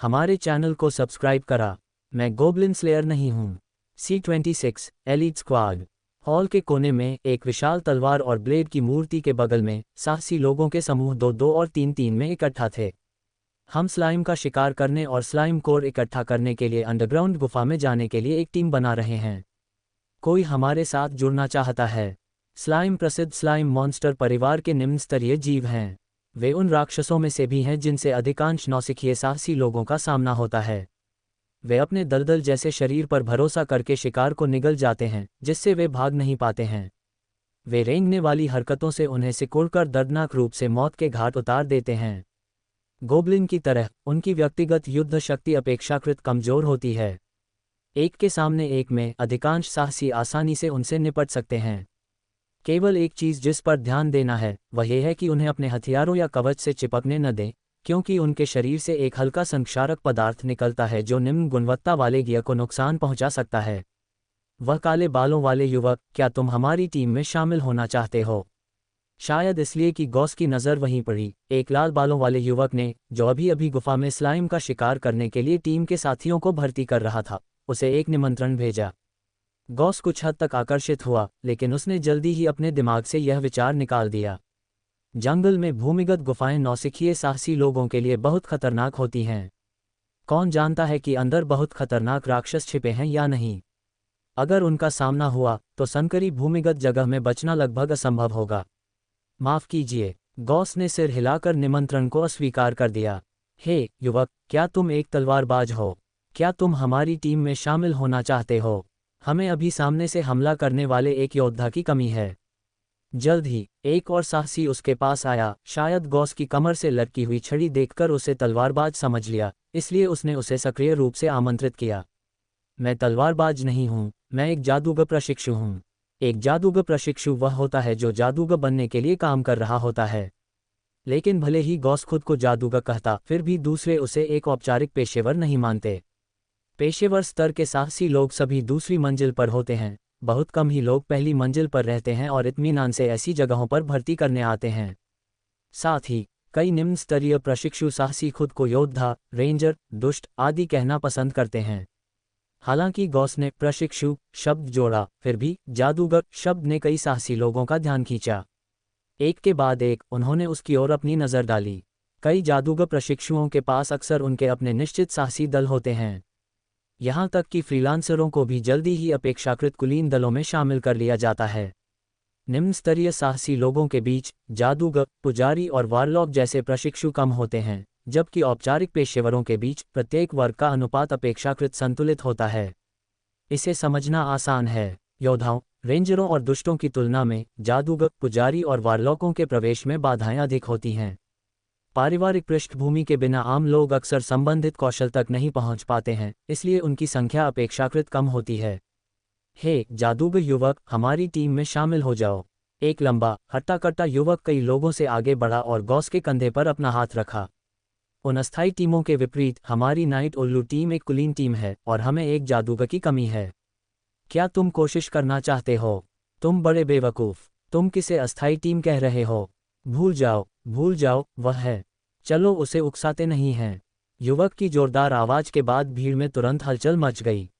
हमारे चैनल को सब्सक्राइब करा। मैं गोब्लिन स्लेयर नहीं हूँ। C26 elite squad. हॉल के कोने में एक विशाल तलवार और ब्लेड की मूर्ति के बगल में साहसी लोगों के समूह 2-2 और 3-3 में इकट्ठा थे। हम स्लाइम का शिकार करने और स्लाइम कोर इकट्ठा करने के लिए अंडरग्राउंड गुफा में जाने के लिए एक टीम बना रहे हैं। कोई हमारे साथ जुड़ना चाहता है? स्लाइम प्रसिद्ध स्लाइम मॉन्स्टर परिवार के निम्न स्तरीय जीव हैं। वे उन राक्षसों में से भी हैं जिनसे अधिकांश नौसिखिए साहसी लोगों का सामना होता है। वे अपने दलदल जैसे शरीर पर भरोसा करके शिकार को निगल जाते हैं, जिससे वे भाग नहीं पाते हैं। वे रेंगने वाली हरकतों से उन्हें सिकुड़कर दर्दनाक रूप से मौत के घाट उतार देते हैं। गोब्लिन की तरह उनकी व्यक्तिगत युद्ध शक्ति अपेक्षाकृत कमजोर होती है। एक के सामने एक में अधिकांश साहसी आसानी से उनसे निपट सकते हैं। केवल एक चीज़ जिस पर ध्यान देना है वह यह है कि उन्हें अपने हथियारों या कवच से चिपकने न दें, क्योंकि उनके शरीर से एक हल्का संक्षारक पदार्थ निकलता है जो निम्न गुणवत्ता वाले गियर को नुकसान पहुंचा सकता है। वह काले बालों वाले युवक, क्या तुम हमारी टीम में शामिल होना चाहते हो? शायद इसलिए कि गॉस की नज़र वहीं पड़ी। एक लाल बालों वाले युवक ने, जो अभी अभी गुफा में स्लाइम का शिकार करने के लिए टीम के साथियों को भर्ती कर रहा था, उसे एक निमंत्रण भेजा। गॉस कुछ हद तक आकर्षित हुआ, लेकिन उसने जल्दी ही अपने दिमाग से यह विचार निकाल दिया। जंगल में भूमिगत गुफाएं नौसिखिए साहसी लोगों के लिए बहुत खतरनाक होती हैं। कौन जानता है कि अंदर बहुत खतरनाक राक्षस छिपे हैं या नहीं? अगर उनका सामना हुआ तो संकरी भूमिगत जगह में बचना लगभग असंभव होगा। माफ़ कीजिए, गॉस ने सिर हिलाकर निमंत्रण को अस्वीकार कर दिया। हे युवक, क्या तुम एक तलवारबाज हो? क्या तुम हमारी टीम में शामिल होना चाहते हो? हमें अभी सामने से हमला करने वाले एक योद्धा की कमी है। जल्द ही एक और साहसी उसके पास आया। शायद गॉस की कमर से लटकी हुई छड़ी देखकर उसे तलवारबाज समझ लिया, इसलिए उसने उसे सक्रिय रूप से आमंत्रित किया। मैं तलवारबाज नहीं हूँ, मैं एक जादूगर प्रशिक्षु हूँ। एक जादूगर प्रशिक्षु वह होता है जो जादूगर बनने के लिए काम कर रहा होता है। लेकिन भले ही गॉस खुद को जादूगर कहता, फिर भी दूसरे उसे एक औपचारिक पेशेवर नहीं मानते। पेशेवर स्तर के साहसी लोग सभी दूसरी मंजिल पर होते हैं। बहुत कम ही लोग पहली मंजिल पर रहते हैं और इत्मीनान से ऐसी जगहों पर भर्ती करने आते हैं। साथ ही कई निम्न स्तरीय प्रशिक्षु साहसी खुद को योद्धा, रेंजर, दुष्ट आदि कहना पसंद करते हैं। हालांकि गॉस ने प्रशिक्षु शब्द जोड़ा, फिर भी जादूगर शब्द ने कई साहसी लोगों का ध्यान खींचा। एक के बाद एक उन्होंने उसकी ओर अपनी नज़र डाली। कई जादूगर प्रशिक्षुओं के पास अक्सर उनके अपने निश्चित साहसी दल होते हैं। यहाँ तक कि फ्रीलांसरों को भी जल्दी ही अपेक्षाकृत कुलीन दलों में शामिल कर लिया जाता है। निम्न स्तरीय साहसी लोगों के बीच जादूगर, पुजारी और वारलॉक जैसे प्रशिक्षु कम होते हैं, जबकि औपचारिक पेशेवरों के बीच प्रत्येक वर्ग का अनुपात अपेक्षाकृत संतुलित होता है। इसे समझना आसान है। योद्धाओं, रेंजरों और दुष्टों की तुलना में जादूगर, पुजारी और वारलॉकों के प्रवेश में बाधाएं अधिक होती हैं। पारिवारिक पृष्ठभूमि के बिना आम लोग अक्सर संबंधित कौशल तक नहीं पहुंच पाते हैं, इसलिए उनकी संख्या अपेक्षाकृत कम होती है। हे जादूगर युवक, हमारी टीम में शामिल हो जाओ। एक लंबा, हट्टा-कट्टा युवक कई लोगों से आगे बढ़ा और गॉस के कंधे पर अपना हाथ रखा। उन अस्थायी टीमों के विपरीत हमारी नाइट उल्लू टीम एक कुलीन टीम है और हमें एक जादूगर की कमी है। क्या तुम कोशिश करना चाहते हो? तुम बड़े बेवकूफ़, तुम किसे अस्थायी टीम कह रहे हो? भूल जाओ, वह है। चलो उसे उकसाते नहीं हैं। युवक की जोरदार आवाज़ के बाद भीड़ में तुरंत हलचल मच गई।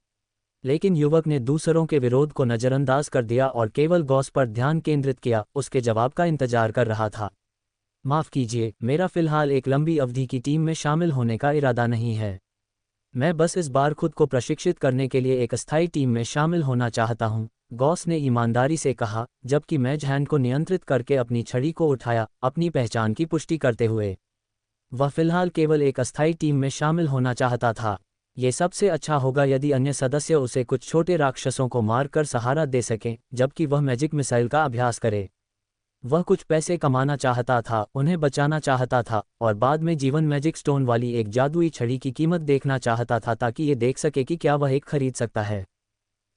लेकिन युवक ने दूसरों के विरोध को नज़रअंदाज कर दिया और केवल गॉस पर ध्यान केंद्रित किया, उसके जवाब का इंतजार कर रहा था। माफ़ कीजिए, मेरा फ़िलहाल एक लंबी अवधि की टीम में शामिल होने का इरादा नहीं है। मैं बस इस बार खुद को प्रशिक्षित करने के लिए एक अस्थायी टीम में शामिल होना चाहता हूँ, गॉस ने ईमानदारी से कहा, जबकि मैज हैंड को नियंत्रित करके अपनी छड़ी को उठाया, अपनी पहचान की पुष्टि करते हुए। वह फिलहाल केवल एक अस्थायी टीम में शामिल होना चाहता था। ये सबसे अच्छा होगा यदि अन्य सदस्य उसे कुछ छोटे राक्षसों को मारकर सहारा दे सकें, जबकि वह मैजिक मिसाइल का अभ्यास करे। वह कुछ पैसे कमाना चाहता था, उन्हें बचाना चाहता था और बाद में जीवन मैजिक स्टोन वाली एक जादुई छड़ी की कीमत देखना चाहता था ताकि ये देख सके कि क्या वह एक खरीद सकता है।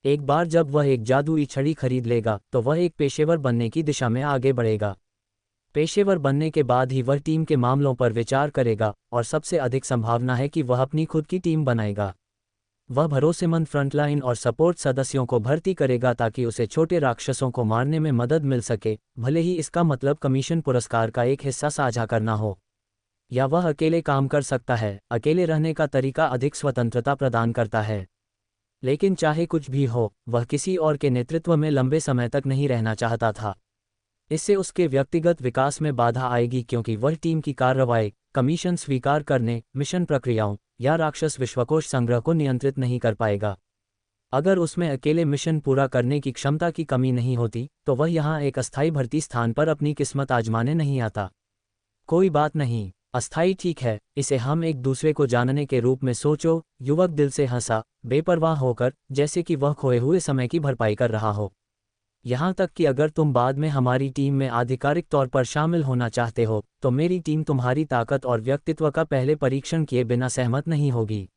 एक बार जब वह एक जादुई छड़ी खरीद लेगा तो वह एक पेशेवर बनने की दिशा में आगे बढ़ेगा। पेशेवर बनने के बाद ही वह टीम के मामलों पर विचार करेगा और सबसे अधिक संभावना है कि वह अपनी खुद की टीम बनाएगा। वह भरोसेमंद फ्रंटलाइन और सपोर्ट सदस्यों को भर्ती करेगा ताकि उसे छोटे राक्षसों को मारने में मदद मिल सके, भले ही इसका मतलब कमीशन पुरस्कार का एक हिस्सा साझा करना हो। या वह अकेले काम कर सकता है। अकेले रहने का तरीका अधिक स्वतंत्रता प्रदान करता है। लेकिन चाहे कुछ भी हो, वह किसी और के नेतृत्व में लंबे समय तक नहीं रहना चाहता था। इससे उसके व्यक्तिगत विकास में बाधा आएगी, क्योंकि वह टीम की कार्रवाई, कमीशन स्वीकार करने, मिशन प्रक्रियाओं या राक्षस विश्वकोश संग्रह को नियंत्रित नहीं कर पाएगा। अगर उसमें अकेले मिशन पूरा करने की क्षमता की कमी नहीं होती, तो वह यहाँ एक अस्थायी भर्ती स्थान पर अपनी किस्मत आजमाने नहीं आता। कोई बात नहीं, अस्थायी ठीक है, इसे हम एक दूसरे को जानने के रूप में सोचो। युवक दिल से हंसा, बेपरवाह होकर, जैसे कि वह खोए हुए समय की भरपाई कर रहा हो। यहाँ तक कि अगर तुम बाद में हमारी टीम में आधिकारिक तौर पर शामिल होना चाहते हो, तो मेरी टीम तुम्हारी ताकत और व्यक्तित्व का पहले परीक्षण किए बिना सहमत नहीं होगी।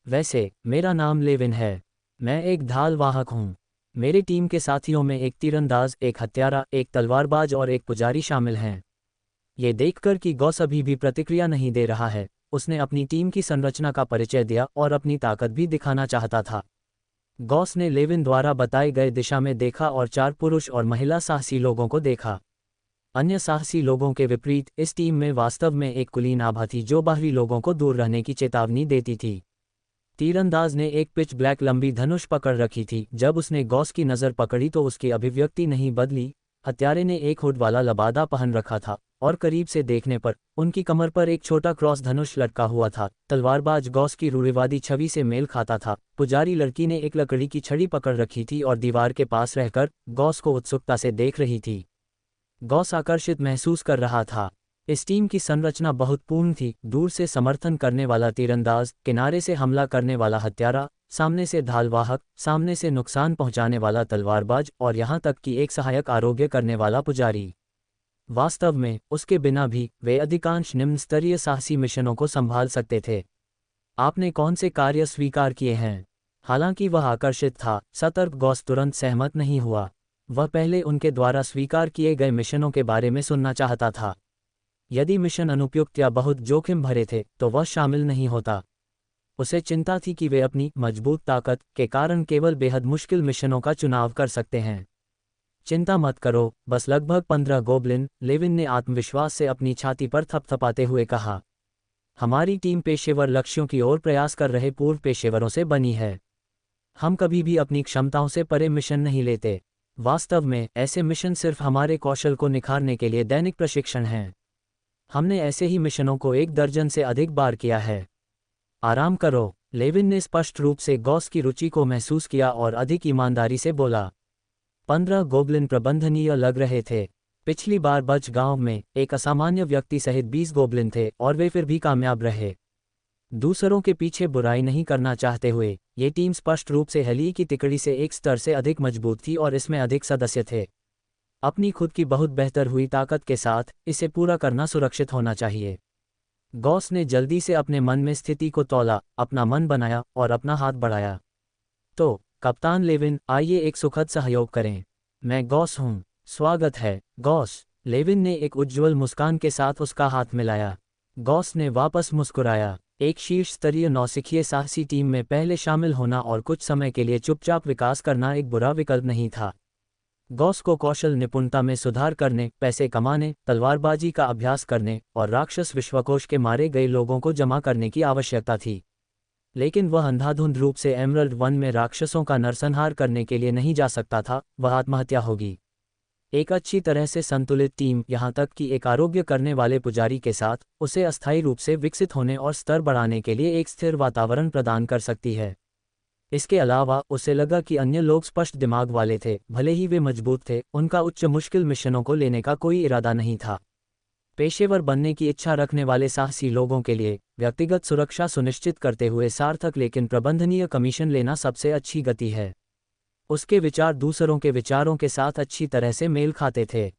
वैसे मेरा नाम लेविन है। मैं एक ढाल वाहक हूँ। मेरे टीम के साथियों में एक तीरंदाज, एक हत्यारा, एक तलवारबाज और एक पुजारी शामिल हैं। ये देखकर कि गॉस अभी भी प्रतिक्रिया नहीं दे रहा है, उसने अपनी टीम की संरचना का परिचय दिया और अपनी ताकत भी दिखाना चाहता था। गॉस ने लेविन द्वारा बताए गए दिशा में देखा और 4 पुरुष और महिला साहसी लोगों को देखा। अन्य साहसी लोगों के विपरीत, इस टीम में वास्तव में एक कुलीन आभा थी जो बाहरी लोगों को दूर रहने की चेतावनी देती थी। तीरंदाज ने एक पिच ब्लैक लंबी धनुष पकड़ रखी थी। जब उसने गॉस की नज़र पकड़ी तो उसकी अभिव्यक्ति नहीं बदली। हत्यारे ने एक हुड वाला लबादा पहन रखा था और करीब से देखने पर उनकी कमर पर एक छोटा क्रॉस धनुष लटका हुआ था। तलवारबाज गॉस की रूढ़िवादी छवि से मेल खाता था। पुजारी लड़की ने एक लकड़ी की छड़ी पकड़ रखी थी और दीवार के पास रहकर गॉस को उत्सुकता से देख रही थी। गॉस आकर्षित महसूस कर रहा था। इस टीम की संरचना बहुत पूर्ण थी। दूर से समर्थन करने वाला तीरंदाज, किनारे से हमला करने वाला हत्यारा, सामने से ढालवाहक, सामने से नुकसान पहुंचाने वाला तलवारबाज और यहाँ तक कि एक सहायक आरोग्य करने वाला पुजारी। वास्तव में उसके बिना भी वे अधिकांश निम्न स्तरीय साहसी मिशनों को संभाल सकते थे। आपने कौन से कार्य स्वीकार किए हैं? हालांकि वह आकर्षित था, सतर्क गॉस तुरंत सहमत नहीं हुआ। वह पहले उनके द्वारा स्वीकार किए गए मिशनों के बारे में सुनना चाहता था। यदि मिशन अनुपयुक्त या बहुत जोखिम भरे थे तो वह शामिल नहीं होता। उसे चिंता थी कि वे अपनी मजबूत ताकत के कारण केवल बेहद मुश्किल मिशनों का चुनाव कर सकते हैं। चिंता मत करो, बस लगभग 15 गोब्लिन, लेविन ने आत्मविश्वास से अपनी छाती पर थपथपाते हुए कहा। हमारी टीम पेशेवर लक्ष्यों की ओर प्रयास कर रहे पूर्व पेशेवरों से बनी है। हम कभी भी अपनी क्षमताओं से परे मिशन नहीं लेते। वास्तव में ऐसे मिशन सिर्फ हमारे कौशल को निखारने के लिए दैनिक प्रशिक्षण हैं। हमने ऐसे ही मिशनों को 1 दर्जन से अधिक बार किया है। आराम करो। लेविन ने स्पष्ट रूप से गॉस की रुचि को महसूस किया और अधिक ईमानदारी से बोला। 15 गोब्लिन प्रबंधनीय लग रहे थे। पिछली बार बच गांव में एक असामान्य व्यक्ति सहित 20 गोब्लिन थे और वे फिर भी कामयाब रहे। दूसरों के पीछे बुराई नहीं करना चाहते हुए, ये टीम स्पष्ट रूप से हेली की तिकड़ी से एक स्तर से अधिक मजबूत थी और इसमें अधिक सदस्य थे। अपनी खुद की बहुत बेहतर हुई ताकत के साथ इसे पूरा करना सुरक्षित होना चाहिए। गॉस ने जल्दी से अपने मन में स्थिति को तौला, अपना मन बनाया और अपना हाथ बढ़ाया। तो कप्तान लेविन, आइए एक सुखद सहयोग करें। मैं गॉस हूँ। स्वागत है गॉस। लेविन ने एक उज्ज्वल मुस्कान के साथ उसका हाथ मिलाया। गॉस ने वापस मुस्कुराया। एक शीर्ष स्तरीय नौसिखिए साहसी टीम में पहले शामिल होना और कुछ समय के लिए चुपचाप विकास करना एक बुरा विकल्प नहीं था। गॉस को कौशल निपुणता में सुधार करने, पैसे कमाने, तलवारबाजी का अभ्यास करने और राक्षस विश्वकोश के मारे गए लोगों को जमा करने की आवश्यकता थी। लेकिन वह अंधाधुंध रूप से एमरल्ड 1 में राक्षसों का नरसंहार करने के लिए नहीं जा सकता था। वह आत्महत्या होगी। एक अच्छी तरह से संतुलित टीम, यहाँ तक कि एक आरोग्य करने वाले पुजारी के साथ, उसे अस्थायी रूप से विकसित होने और स्तर बढ़ाने के लिए एक स्थिर वातावरण प्रदान कर सकती है। इसके अलावा उसे लगा कि अन्य लोग स्पष्ट दिमाग वाले थे। भले ही वे मजबूत थे, उनका उच्च मुश्किल मिशनों को लेने का कोई इरादा नहीं था। पेशेवर बनने की इच्छा रखने वाले साहसी लोगों के लिए व्यक्तिगत सुरक्षा सुनिश्चित करते हुए सार्थक लेकिन प्रबंधनीय कमीशन लेना सबसे अच्छी गति है। उसके विचार दूसरों के विचारों के साथ अच्छी तरह से मेल खाते थे।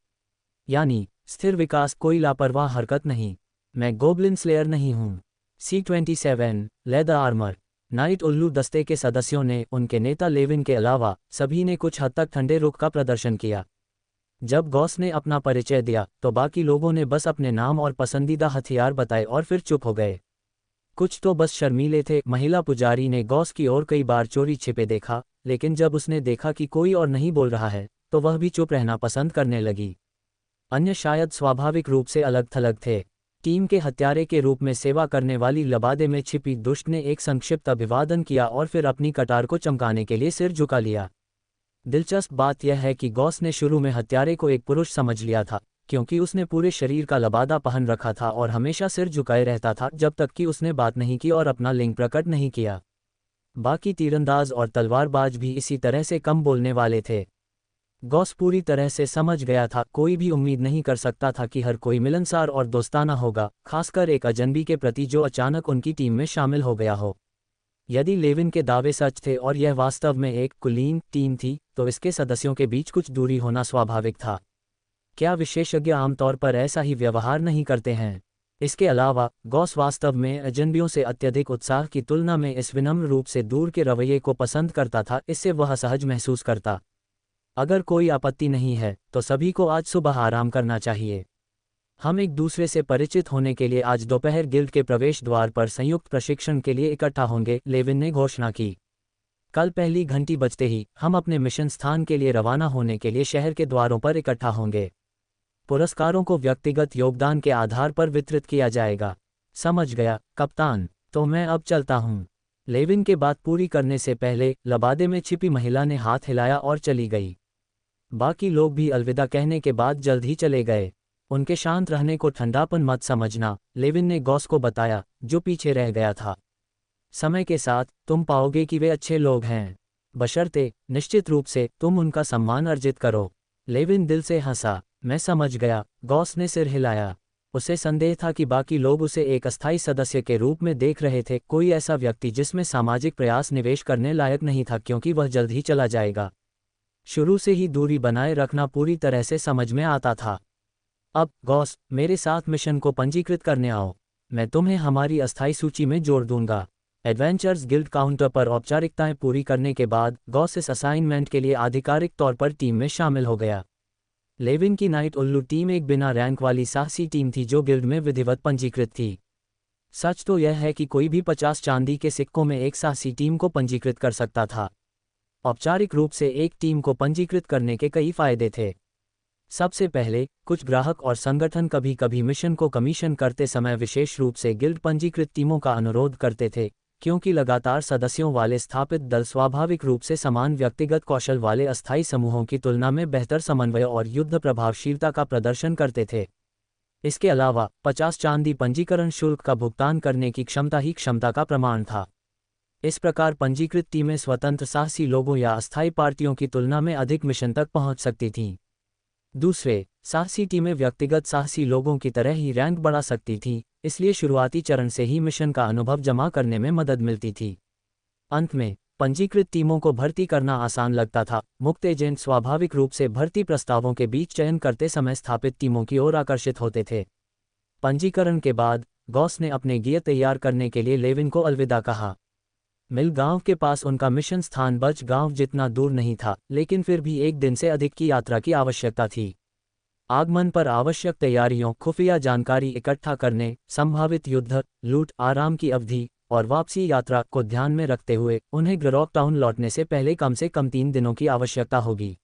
यानी स्थिर विकास, कोई लापरवाह हरकत नहीं। मैं गोब्लिन स्लेयर नहीं हूँ। C-27 लेदर आर्मर नाइट उल्लू दस्ते के सदस्यों ने, उनके नेता लेविन के अलावा सभी ने कुछ हद तक ठंडे रुख का प्रदर्शन किया। जब गॉस ने अपना परिचय दिया तो बाकी लोगों ने बस अपने नाम और पसंदीदा हथियार बताए और फिर चुप हो गए। कुछ तो बस शर्मीले थे। महिला पुजारी ने गॉस की ओर कई बार चोरी छिपे देखा, लेकिन जब उसने देखा कि कोई और नहीं बोल रहा है तो वह भी चुप रहना पसंद करने लगी। अन्य शायद स्वाभाविक रूप से अलग थलग थे। टीम के हत्यारे के रूप में सेवा करने वाली लबादे में छिपी दुष्ट ने एक संक्षिप्त अभिवादन किया और फिर अपनी कटार को चमकाने के लिए सिर झुका लिया। दिलचस्प बात यह है कि गॉस ने शुरू में हत्यारे को एक पुरुष समझ लिया था, क्योंकि उसने पूरे शरीर का लबादा पहन रखा था और हमेशा सिर झुकाए रहता था जब तक कि उसने बात नहीं की और अपना लिंग प्रकट नहीं किया। बाकी तीरंदाज और तलवारबाज भी इसी तरह से कम बोलने वाले थे। गॉस पूरी तरह से समझ गया था, कोई भी उम्मीद नहीं कर सकता था कि हर कोई मिलनसार और दोस्ताना होगा, खासकर एक अजनबी के प्रति जो अचानक उनकी टीम में शामिल हो गया हो। यदि लेविन के दावे सच थे और यह वास्तव में एक कुलीन टीम थी, तो इसके सदस्यों के बीच कुछ दूरी होना स्वाभाविक था। क्या विशेषज्ञ आमतौर पर ऐसा ही व्यवहार नहीं करते हैं? इसके अलावा गॉस वास्तव में अजनबियों से अत्यधिक उत्साह की तुलना में इस विनम्र रूप से दूर के रवैये को पसंद करता था, इससे वह सहज महसूस करता। अगर कोई आपत्ति नहीं है तो सभी को आज सुबह आराम करना चाहिए। हम एक दूसरे से परिचित होने के लिए आज दोपहर गिल्ड के प्रवेश द्वार पर संयुक्त प्रशिक्षण के लिए इकट्ठा होंगे, लेविन ने घोषणा की। कल पहली घंटी बजते ही हम अपने मिशन स्थान के लिए रवाना होने के लिए शहर के द्वारों पर इकट्ठा होंगे। पुरस्कारों को व्यक्तिगत योगदान के आधार पर वितरित किया जाएगा। समझ गया कप्तान, तो मैं अब चलता हूँ। लेविन के बात पूरी करने से पहले लबादे में छिपी महिला ने हाथ हिलाया और चली गई। बाकी लोग भी अलविदा कहने के बाद जल्द ही चले गए। उनके शांत रहने को ठंडापन मत समझना, लेविन ने गॉस को बताया, जो पीछे रह गया था। समय के साथ तुम पाओगे कि वे अच्छे लोग हैं, बशर्ते निश्चित रूप से तुम उनका सम्मान अर्जित करो। लेविन दिल से हंसा। मैं समझ गया, गॉस ने सिर हिलाया। उसे संदेह था कि बाकी लोग उसे एक अस्थायी सदस्य के रूप में देख रहे थे, कोई ऐसा व्यक्ति जिसमें सामाजिक प्रयास निवेश करने लायक नहीं था, क्योंकि वह जल्द ही चला जाएगा। शुरू से ही दूरी बनाए रखना पूरी तरह से समझ में आता था। अब गॉस, मेरे साथ मिशन को पंजीकृत करने आओ। मैं तुम्हें हमारी अस्थायी सूची में जोड़ दूंगा। एडवेंचर्स गिल्ड काउंटर पर औपचारिकताएं पूरी करने के बाद गॉस इस असाइनमेंट के लिए आधिकारिक तौर पर टीम में शामिल हो गया। लेविन की नाइट उल्लू टीम एक बिना रैंक वाली साहसी टीम थी जो गिल्ड में विधिवत पंजीकृत थी। सच तो यह है कि कोई भी 50 चांदी के सिक्कों में एक साहसी टीम को पंजीकृत कर सकता था। औपचारिक रूप से एक टीम को पंजीकृत करने के कई फायदे थे। सबसे पहले, कुछ ग्राहक और संगठन कभी कभी मिशन को कमीशन करते समय विशेष रूप से गिल्ड पंजीकृत टीमों का अनुरोध करते थे, क्योंकि लगातार सदस्यों वाले स्थापित दल स्वाभाविक रूप से समान व्यक्तिगत कौशल वाले अस्थायी समूहों की तुलना में बेहतर समन्वय और युद्ध प्रभावशीलता का प्रदर्शन करते थे। इसके अलावा 50 चांदी पंजीकरण शुल्क का भुगतान करने की क्षमता ही क्षमता का प्रमाण था। इस प्रकार पंजीकृत टीमें स्वतंत्र साहसी लोगों या अस्थायी पार्टियों की तुलना में अधिक मिशन तक पहुंच सकती थीं। दूसरे, साहसी टीमें व्यक्तिगत साहसी लोगों की तरह ही रैंक बढ़ा सकती थीं, इसलिए शुरुआती चरण से ही मिशन का अनुभव जमा करने में मदद मिलती थी। अंत में, पंजीकृत टीमों को भर्ती करना आसान लगता था। मुक्त एजेंट स्वाभाविक रूप से भर्ती प्रस्तावों के बीच चयन करते समय स्थापित टीमों की ओर आकर्षित होते थे। पंजीकरण के बाद गॉस ने अपने गियर तैयार करने के लिए लेविन को अलविदा कहा। मिल गांव के पास उनका मिशन स्थान बच गांव जितना दूर नहीं था, लेकिन फिर भी एक दिन से अधिक की यात्रा की आवश्यकता थी। आगमन पर आवश्यक तैयारियों, खुफिया जानकारी इकट्ठा करने, संभावित युद्ध, लूट, आराम की अवधि और वापसी यात्रा को ध्यान में रखते हुए उन्हें ग्रॉक टाउन लौटने से पहले कम से कम 3 दिनों की आवश्यकता होगी।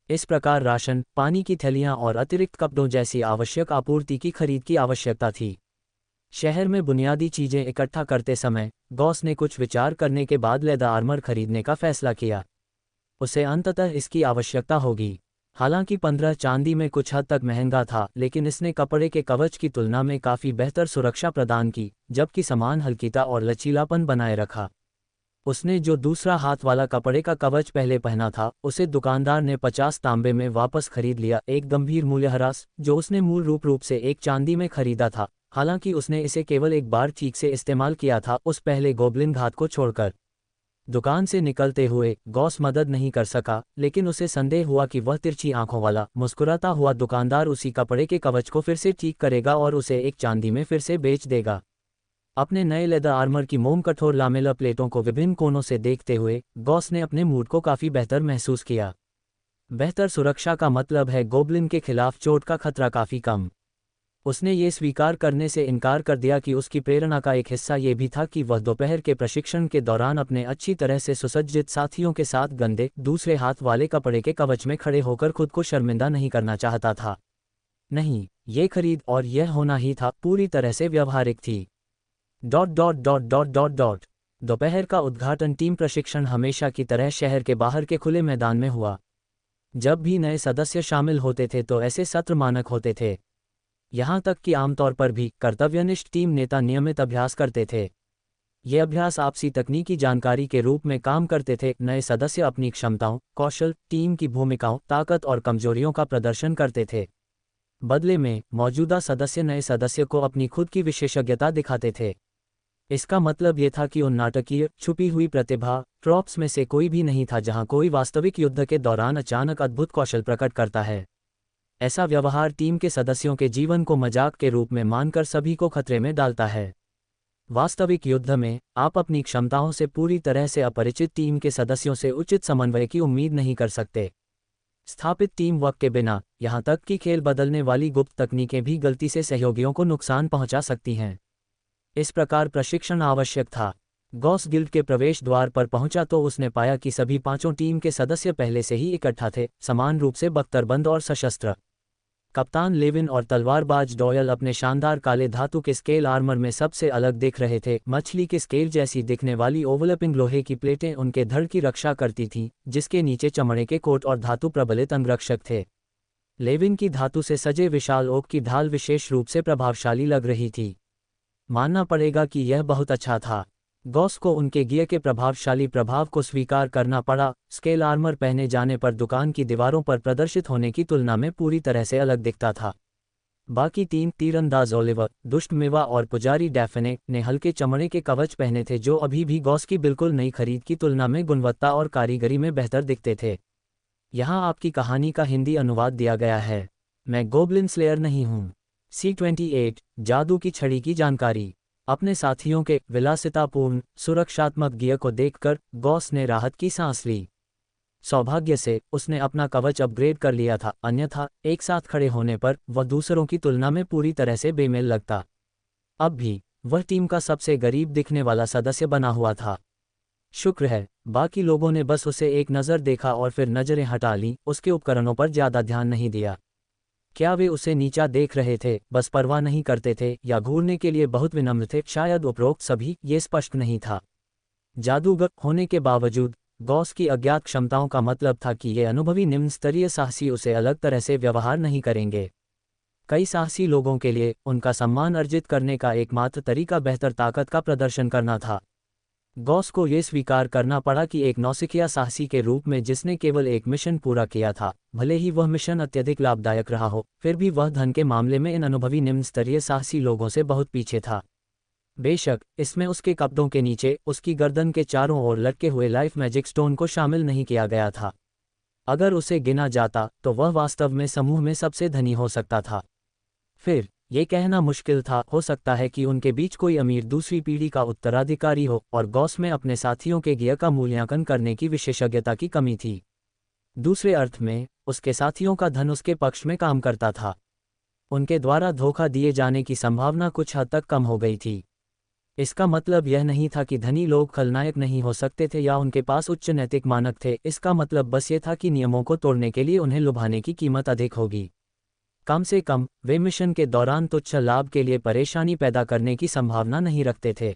इस प्रकार राशन, पानी की थैलियां और अतिरिक्त कपड़ों जैसी आवश्यक आपूर्ति की खरीद की आवश्यकता थी। शहर में बुनियादी चीजें इकट्ठा करते समय गॉस ने कुछ विचार करने के बाद लेदर आर्मर खरीदने का फैसला किया। उसे अंततः इसकी आवश्यकता होगी। हालांकि 15 चांदी में कुछ हद तक महंगा था, लेकिन इसने कपड़े के कवच की तुलना में काफ़ी बेहतर सुरक्षा प्रदान की, जबकि समान हल्कीता और लचीलापन बनाए रखा। उसने जो दूसरा हाथ वाला कपड़े का कवच पहले पहना था, उसे दुकानदार ने 50 तांबे में वापस खरीद लिया, एक गंभीर मूल्यह्रास जो उसने मूल रूप से एक चांदी में खरीदा था। हालांकि उसने इसे केवल एक बार ठीक से इस्तेमाल किया था, उस पहले गोब्लिन घात को छोड़कर। दुकान से निकलते हुए गॉस मदद नहीं कर सका, लेकिन उसे संदेह हुआ कि वह तिरछी आंखों वाला मुस्कुराता हुआ दुकानदार उसी कपड़े के कवच को फिर से ठीक करेगा और उसे एक चांदी में फिर से बेच देगा। अपने नए लेदर आर्मर की मोम कठोर लामेला प्लेटों को विभिन्न कोनों से देखते हुए गॉस ने अपने मूड को काफ़ी बेहतर महसूस किया। बेहतर सुरक्षा का मतलब है गोब्लिन के खिलाफ चोट का खतरा काफ़ी कम। उसने ये स्वीकार करने से इनकार कर दिया कि उसकी प्रेरणा का एक हिस्सा ये भी था कि वह दोपहर के प्रशिक्षण के दौरान अपने अच्छी तरह से सुसज्जित साथियों के साथ गंदे दूसरे हाथ वाले कपड़े के कवच में खड़े होकर खुद को शर्मिंदा नहीं करना चाहता था। नहीं, ये खरीद और यह होना ही था पूरी तरह से व्यवहारिक थी। दोपहर का उद्घाटन टीम प्रशिक्षण हमेशा की तरह शहर के बाहर के खुले मैदान में हुआ। जब भी नए सदस्य शामिल होते थे तो ऐसे सत्र मानक होते थे। यहाँ तक कि आमतौर पर भी कर्तव्यनिष्ठ टीम नेता नियमित अभ्यास करते थे। ये अभ्यास आपसी तकनीकी जानकारी के रूप में काम करते थे। नए सदस्य अपनी क्षमताओं, कौशल, टीम की भूमिकाओं, ताकत और कमजोरियों का प्रदर्शन करते थे। बदले में मौजूदा सदस्य नए सदस्य को अपनी खुद की विशेषज्ञता दिखाते थे। इसका मतलब ये था कि उन नाटकीय, छुपी हुई प्रतिभा ट्रॉप्स में से कोई भी नहीं था जहां कोई वास्तविक युद्ध के दौरान अचानक अद्भुत कौशल प्रकट करता है। ऐसा व्यवहार टीम के सदस्यों के जीवन को मजाक के रूप में मानकर सभी को खतरे में डालता है। वास्तविक युद्ध में आप अपनी क्षमताओं से पूरी तरह से अपरिचित टीम के सदस्यों से उचित समन्वय की उम्मीद नहीं कर सकते। स्थापित टीम वर्क के बिना, यहां तक कि खेल बदलने वाली गुप्त तकनीकें भी गलती से सहयोगियों को नुकसान पहुंचा सकती हैं। इस प्रकार प्रशिक्षण आवश्यक था। गॉस गिल्ड के प्रवेश द्वार पर पहुंचा तो उसने पाया कि सभी पांचों टीम के सदस्य पहले से ही इकट्ठा थे, समान रूप से बख्तरबंद और सशस्त्र। कप्तान लेविन और तलवारबाज डॉयल अपने शानदार काले धातु के स्केल आर्मर में सबसे अलग दिख रहे थे। मछली के स्केल जैसी दिखने वाली ओवरलैपिंग लोहे की प्लेटें उनके धड़ की रक्षा करती थीं, जिसके नीचे चमड़े के कोट और धातु प्रबलित अंगरक्षक थे। लेविन की धातु से सजे विशाल ओक की ढाल विशेष रूप से प्रभावशाली लग रही थी। मानना पड़ेगा कि यह बहुत अच्छा था। गॉस को उनके गियर के प्रभावशाली प्रभाव को स्वीकार करना पड़ा। स्केल आर्मर पहने जाने पर दुकान की दीवारों पर प्रदर्शित होने की तुलना में पूरी तरह से अलग दिखता था। बाकी तीन तीरंदाज ओलिवर, दुष्ट मेवा और पुजारी डैफने ने हल्के चमड़े के कवच पहने थे जो अभी भी गॉस की बिल्कुल नई खरीद की तुलना में गुणवत्ता और कारीगरी में बेहतर दिखते थे। यहाँ आपकी कहानी का हिंदी अनुवाद दिया गया है। मैं गोब्लिन स्लेयर नहीं हूँ। C28 जादू की छड़ी की जानकारी। अपने साथियों के विलासितापूर्ण सुरक्षात्मक गियर को देखकर गॉस ने राहत की सांस ली। सौभाग्य से उसने अपना कवच अपग्रेड कर लिया था, अन्यथा एक साथ खड़े होने पर वह दूसरों की तुलना में पूरी तरह से बेमेल लगता। अब भी वह टीम का सबसे गरीब दिखने वाला सदस्य बना हुआ था। शुक्र है, बाकी लोगों ने बस उसे एक नज़र देखा और फिर नज़रें हटा लीं, उसके उपकरणों पर ज़्यादा ध्यान नहीं दिया। क्या वे उसे नीचा देख रहे थे, बस परवाह नहीं करते थे, या घूरने के लिए बहुत विनम्र थे? शायद उपरोक्त सभी, ये स्पष्ट नहीं था। जादूगर होने के बावजूद गॉस की अज्ञात क्षमताओं का मतलब था कि ये अनुभवी निम्न स्तरीय साहसी उसे अलग तरह से व्यवहार नहीं करेंगे। कई साहसी लोगों के लिए उनका सम्मान अर्जित करने का एकमात्र तरीका बेहतर ताकत का प्रदर्शन करना था। गॉस को यह स्वीकार करना पड़ा कि एक नौसिखिया साहसी के रूप में जिसने केवल एक मिशन पूरा किया था, भले ही वह मिशन अत्यधिक लाभदायक रहा हो, फिर भी वह धन के मामले में इन अनुभवी निम्न स्तरीय साहसी लोगों से बहुत पीछे था। बेशक इसमें उसके कपड़ों के नीचे उसकी गर्दन के चारों ओर लटके हुए लाइफ मैजिक स्टोन को शामिल नहीं किया गया था। अगर उसे गिना जाता तो वह वास्तव में समूह में सबसे धनी हो सकता था। फिर ये कहना मुश्किल था, हो सकता है कि उनके बीच कोई अमीर दूसरी पीढ़ी का उत्तराधिकारी हो, और गॉस में अपने साथियों के गियर का मूल्यांकन करने की विशेषज्ञता की कमी थी। दूसरे अर्थ में उसके साथियों का धन उसके पक्ष में काम करता था। उनके द्वारा धोखा दिए जाने की संभावना कुछ हद तक कम हो गई थी। इसका मतलब यह नहीं था कि धनी लोग खलनायक नहीं हो सकते थे या उनके पास उच्च नैतिक मानक थे। इसका मतलब बस ये था कि नियमों को तोड़ने के लिए उन्हें लुभाने की कीमत अधिक होगी। कम से कम वे मिशन के दौरान तुच्छ लाभ के लिए परेशानी पैदा करने की संभावना नहीं रखते थे।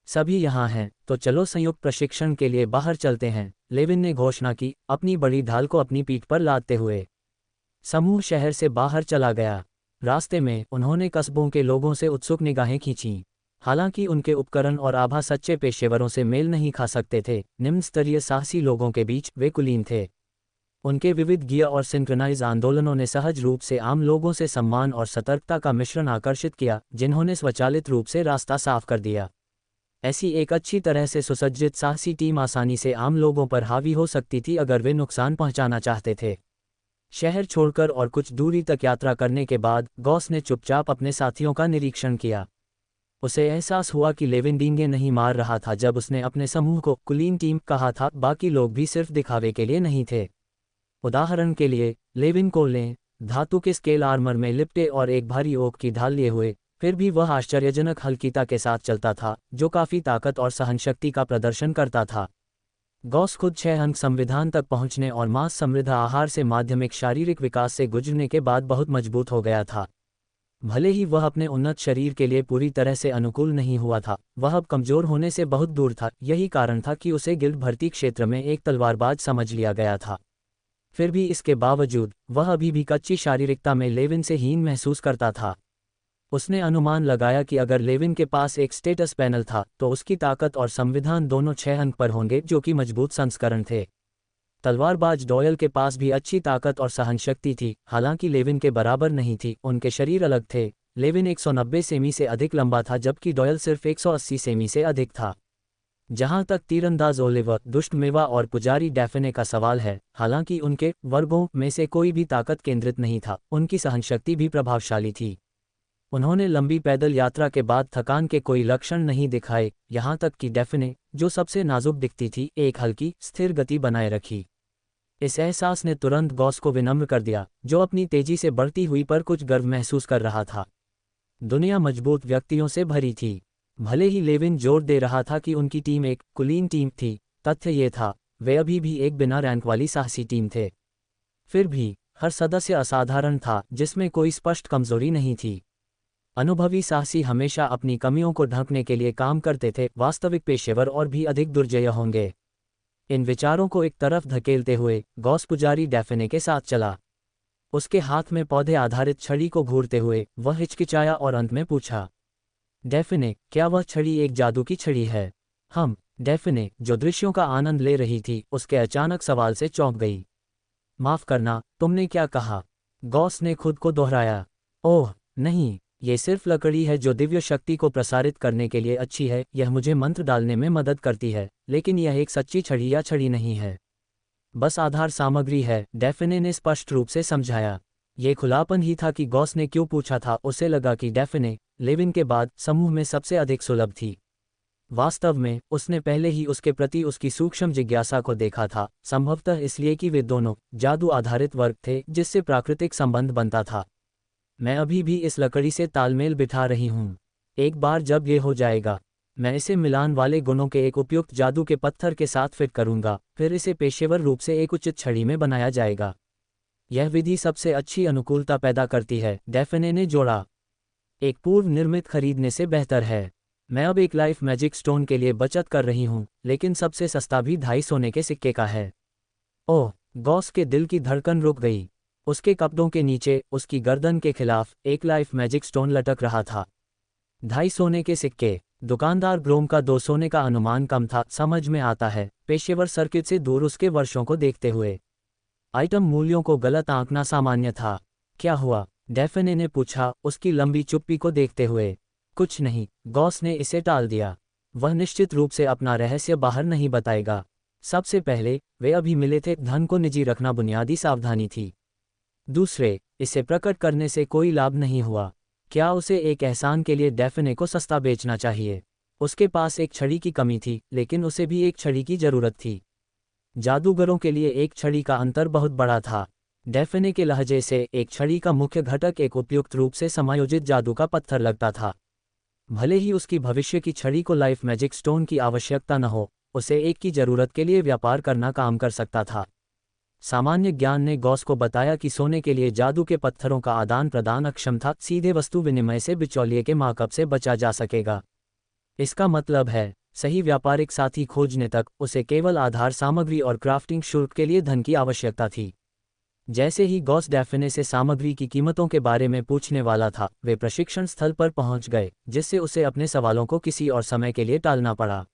सभी यहाँ हैं, तो चलो संयुक्त प्रशिक्षण के लिए बाहर चलते हैं, लेविन ने घोषणा की, अपनी बड़ी ढाल को अपनी पीठ पर लादते हुए। समूह शहर से बाहर चला गया। रास्ते में उन्होंने कस्बों के लोगों से उत्सुक निगाहें खींचीं। हालांकि उनके उपकरण और आभा सच्चे पेशेवरों से मेल नहीं खा सकते थे, निम्न स्तरीय साहसी लोगों के बीच वे कुलीन थे। उनके विविध गियर और सिंक्रनाइज आंदोलनों ने सहज रूप से आम लोगों से सम्मान और सतर्कता का मिश्रण आकर्षित किया, जिन्होंने स्वचालित रूप से रास्ता साफ कर दिया। ऐसी एक अच्छी तरह से सुसज्जित साहसी टीम आसानी से आम लोगों पर हावी हो सकती थी अगर वे नुकसान पहुंचाना चाहते थे। शहर छोड़कर और कुछ दूरी तक यात्रा करने के बाद गॉस ने चुपचाप अपने साथियों का निरीक्षण किया। उसे एहसास हुआ कि लेविन डींगे नहीं मार रहा था जब उसने अपने समूह को कुलीन टीम कहा था। बाकी लोग भी सिर्फ दिखावे के लिए नहीं थे। उदाहरण के लिए लेविन को लें, धातु के स्केल आर्मर में लिपटे और एक भारी ओक की ढाल लिए हुए, फिर भी वह आश्चर्यजनक हल्कीता के साथ चलता था, जो काफ़ी ताकत और सहनशक्ति का प्रदर्शन करता था। गॉस खुद 6 अंक संविधान तक पहुंचने और मांस समृद्ध आहार से माध्यमिक शारीरिक विकास से गुजरने के बाद बहुत मजबूत हो गया था। भले ही वह अपने उन्नत शरीर के लिए पूरी तरह से अनुकूल नहीं हुआ था, वह अब कमजोर होने से बहुत दूर था। यही कारण था कि उसे गिल्ड भर्ती क्षेत्र में एक तलवारबाज समझ लिया गया था। फिर भी इसके बावजूद वह अभी भी कच्ची शारीरिकता में लेविन से हीन महसूस करता था। उसने अनुमान लगाया कि अगर लेविन के पास एक स्टेटस पैनल था तो उसकी ताकत और संविधान दोनों 6 अंक पर होंगे, जो कि मजबूत संस्करण थे। तलवारबाज डॉयल के पास भी अच्छी ताकत और सहनशक्ति थी, हालांकि लेविन के बराबर नहीं थी। उनके शरीर अलग थे। लेविन 190 सेमी से अधिक लंबा था, जबकि डॉयल सिर्फ 180 सेमी से अधिक था। जहां तक तीरंदाज ओलिवर, दुष्ट मेवा और पुजारी डैफने का सवाल है, हालांकि उनके वर्गों में से कोई भी ताकत केंद्रित नहीं था, उनकी सहनशक्ति भी प्रभावशाली थी। उन्होंने लंबी पैदल यात्रा के बाद थकान के कोई लक्षण नहीं दिखाए, यहां तक कि डैफने, जो सबसे नाजुक दिखती थी, एक हल्की, स्थिर गति बनाए रखी। इस एहसास ने तुरंत गॉस को विनम्र कर दिया, जो अपनी तेजी से बढ़ती हुई पर कुछ गर्व महसूस कर रहा था। दुनिया मजबूत व्यक्तियों से भरी थी। भले ही लेविन जोर दे रहा था कि उनकी टीम एक कुलीन टीम थी, तथ्य ये था वे अभी भी एक बिना रैंक वाली साहसी टीम थे। फिर भी हर सदस्य असाधारण था, जिसमें कोई स्पष्ट कमजोरी नहीं थी। अनुभवी साहसी हमेशा अपनी कमियों को ढकने के लिए काम करते थे, वास्तविक पेशेवर और भी अधिक दुर्जय होंगे। इन विचारों को एक तरफ धकेलते हुए गॉस पुजारी डैफने के साथ चला। उसके हाथ में पौधे आधारित छड़ी को घूरते हुए वह हिचकिचाया और अंत में पूछा, डैफने, क्या वह छड़ी एक जादू की छड़ी है? डैफने, जो दृश्यों का आनंद ले रही थी, उसके अचानक सवाल से चौंक गई। माफ करना, तुमने क्या कहा? गॉस ने खुद को दोहराया। ओह नहीं, ये सिर्फ लकड़ी है जो दिव्य शक्ति को प्रसारित करने के लिए अच्छी है। यह मुझे मंत्र डालने में मदद करती है, लेकिन यह एक सच्ची छड़ी या छड़ी नहीं है, बस आधार सामग्री है, डैफने ने स्पष्ट रूप से समझाया। ये खुलापन ही था कि गॉस ने क्यों पूछा था। उसे लगा कि डैफने लेविन के बाद समूह में सबसे अधिक सुलभ थी। वास्तव में उसने पहले ही उसके प्रति उसकी सूक्ष्म जिज्ञासा को देखा था, संभवतः इसलिए कि वे दोनों जादू आधारित वर्ग थे जिससे प्राकृतिक संबंध बनता था। मैं अभी भी इस लकड़ी से तालमेल बिठा रही हूँ। एक बार जब ये हो जाएगा, मैं इसे मिलान वाले गुणों के एक उपयुक्त जादू के पत्थर के साथ फिट करूंगा, फिर इसे पेशेवर रूप से एक उचित छड़ी में बनाया जाएगा। यह विधि सबसे अच्छी अनुकूलता पैदा करती है, डैफने ने जोड़ा। एक पूर्व निर्मित खरीदने से बेहतर है। मैं अब एक लाइफ मैजिक स्टोन के लिए बचत कर रही हूँ, लेकिन सबसे सस्ता भी 2.5 सोने के सिक्के का है। ओह, गॉस के दिल की धड़कन रुक गई। उसके कपड़ों के नीचे उसकी गर्दन के खिलाफ एक लाइफ मैजिक स्टोन लटक रहा था। 2.5 सोने के सिक्के। दुकानदार ग्रोम का 2 सोने का अनुमान कम था, समझ में आता है, पेशेवर सर्किट से दूर उसके वर्षों को देखते हुए। आइटम मूल्यों को गलत आंकना सामान्य था। क्या हुआ? डैफने ने पूछा, उसकी लंबी चुप्पी को देखते हुए। कुछ नहीं, गॉस ने इसे टाल दिया। वह निश्चित रूप से अपना रहस्य बाहर नहीं बताएगा। सबसे पहले, वे अभी मिले थे, धन को निजी रखना बुनियादी सावधानी थी। दूसरे, इसे प्रकट करने से कोई लाभ नहीं हुआ। क्या उसे एक एहसान के लिए डैफने को सस्ता बेचना चाहिए? उसके पास एक छड़ी की कमी थी, लेकिन उसे भी एक छड़ी की जरूरत थी। जादूगरों के लिए एक छड़ी का अंतर बहुत बड़ा था। डैफने के लहजे से एक छड़ी का मुख्य घटक एक उपयुक्त रूप से समायोजित जादू का पत्थर लगता था। भले ही उसकी भविष्य की छड़ी को लाइफ मैजिक स्टोन की आवश्यकता न हो, उसे एक की जरूरत के लिए व्यापार करना काम कर सकता था। सामान्य ज्ञान ने गॉस को बताया कि सोने के लिए जादू के पत्थरों का आदान प्रदान अक्षम था, सीधे वस्तु विनिमय से बिचौलिए के मार्कअप से बचा जा सकेगा। इसका मतलब है, सही व्यापारिक साथी खोजने तक उसे केवल आधार सामग्री और क्राफ्टिंग शुल्क के लिए धन की आवश्यकता थी। जैसे ही गॉस डैफने से सामग्री की कीमतों के बारे में पूछने वाला था, वे प्रशिक्षण स्थल पर पहुंच गए, जिससे उसे अपने सवालों को किसी और समय के लिए टालना पड़ा।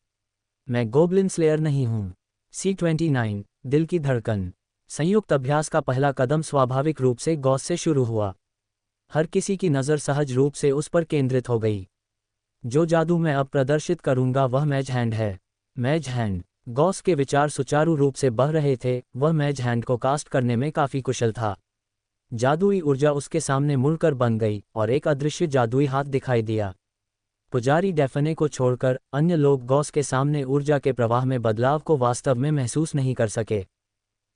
मैं गोब्लिन स्लेयर नहीं हूं। C29, दिल की धड़कन। संयुक्त अभ्यास का पहला कदम स्वाभाविक रूप से गॉस से शुरू हुआ। हर किसी की नज़र सहज रूप से उस पर केंद्रित हो गई। जो जादू मैं अब प्रदर्शित करूंगा वह मैज हैंड है। मैज हैंड। गॉस के विचार सुचारू रूप से बह रहे थे, वह मैज हैंड को कास्ट करने में काफ़ी कुशल था। जादुई ऊर्जा उसके सामने मुड़कर बन गई और एक अदृश्य जादुई हाथ दिखाई दिया। पुजारी डैफने को छोड़कर अन्य लोग गॉस के सामने ऊर्जा के प्रवाह में बदलाव को वास्तव में महसूस नहीं कर सके।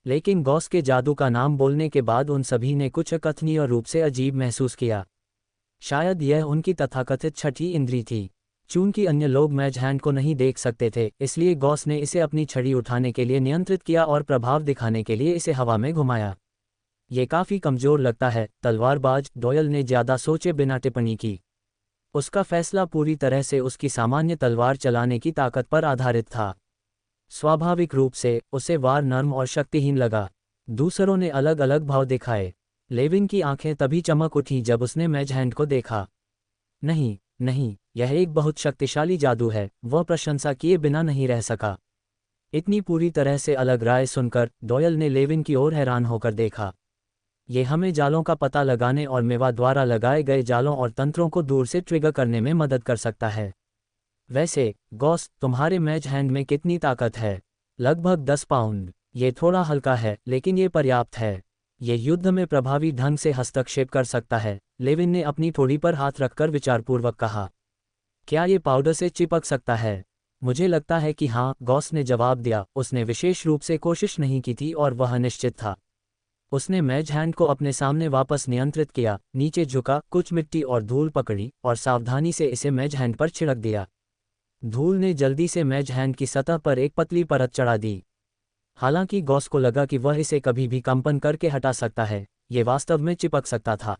लेकिन गॉस के जादू का नाम बोलने के बाद उन सभी ने कुछ अकथनीय रूप से अजीब महसूस किया। शायद यह उनकी तथाकथित छठी इंद्री थी। चूंकि अन्य लोग मैज हैंड को नहीं देख सकते थे, इसलिए गॉस ने इसे अपनी छड़ी उठाने के लिए नियंत्रित किया और प्रभाव दिखाने के लिए इसे हवा में घुमाया। ये काफ़ी कमज़ोर लगता है, तलवारबाज, डॉयल ने ज़्यादा सोचे बिना टिप्पणी की। उसका फैसला पूरी तरह से उसकी सामान्य तलवार चलाने की ताकत पर आधारित था। स्वाभाविक रूप से उसे वार नर्म और शक्तिहीन लगा। दूसरों ने अलग अलग भाव दिखाए। लेविन की आंखें तभी चमक उठीं जब उसने मैज हैंड को देखा। नहीं, नहीं, यह एक बहुत शक्तिशाली जादू है, वह प्रशंसा किए बिना नहीं रह सका। इतनी पूरी तरह से अलग राय सुनकर डॉयल ने लेविन की ओर हैरान होकर देखा। ये हमें जालों का पता लगाने और मेवा द्वारा लगाए गए जालों और तंत्रों को दूर से ट्रिगर करने में मदद कर सकता है। वैसे, गॉस, तुम्हारे मैज हैंड में कितनी ताकत है? लगभग 10 पाउंड। ये थोड़ा हल्का है, लेकिन ये पर्याप्त है। ये युद्ध में प्रभावी ढंग से हस्तक्षेप कर सकता है, लेविन ने अपनी थोड़ी पर हाथ रखकर विचारपूर्वक कहा। क्या ये पाउडर से चिपक सकता है? मुझे लगता है कि हाँ, गॉस ने जवाब दिया। उसने विशेष रूप से कोशिश नहीं की थी और वह निश्चित था। उसने मैज हैंड को अपने सामने वापस नियंत्रित किया, नीचे झुका, कुछ मिट्टी और धूल पकड़ी और सावधानी से इसे मैज हैंड पर छिड़क दिया। धूल ने जल्दी से मैज हैंड की सतह पर एक पतली परत चढ़ा दी। हालांकि गॉस को लगा कि वह इसे कभी भी कंपन करके हटा सकता है, ये वास्तव में चिपक सकता था।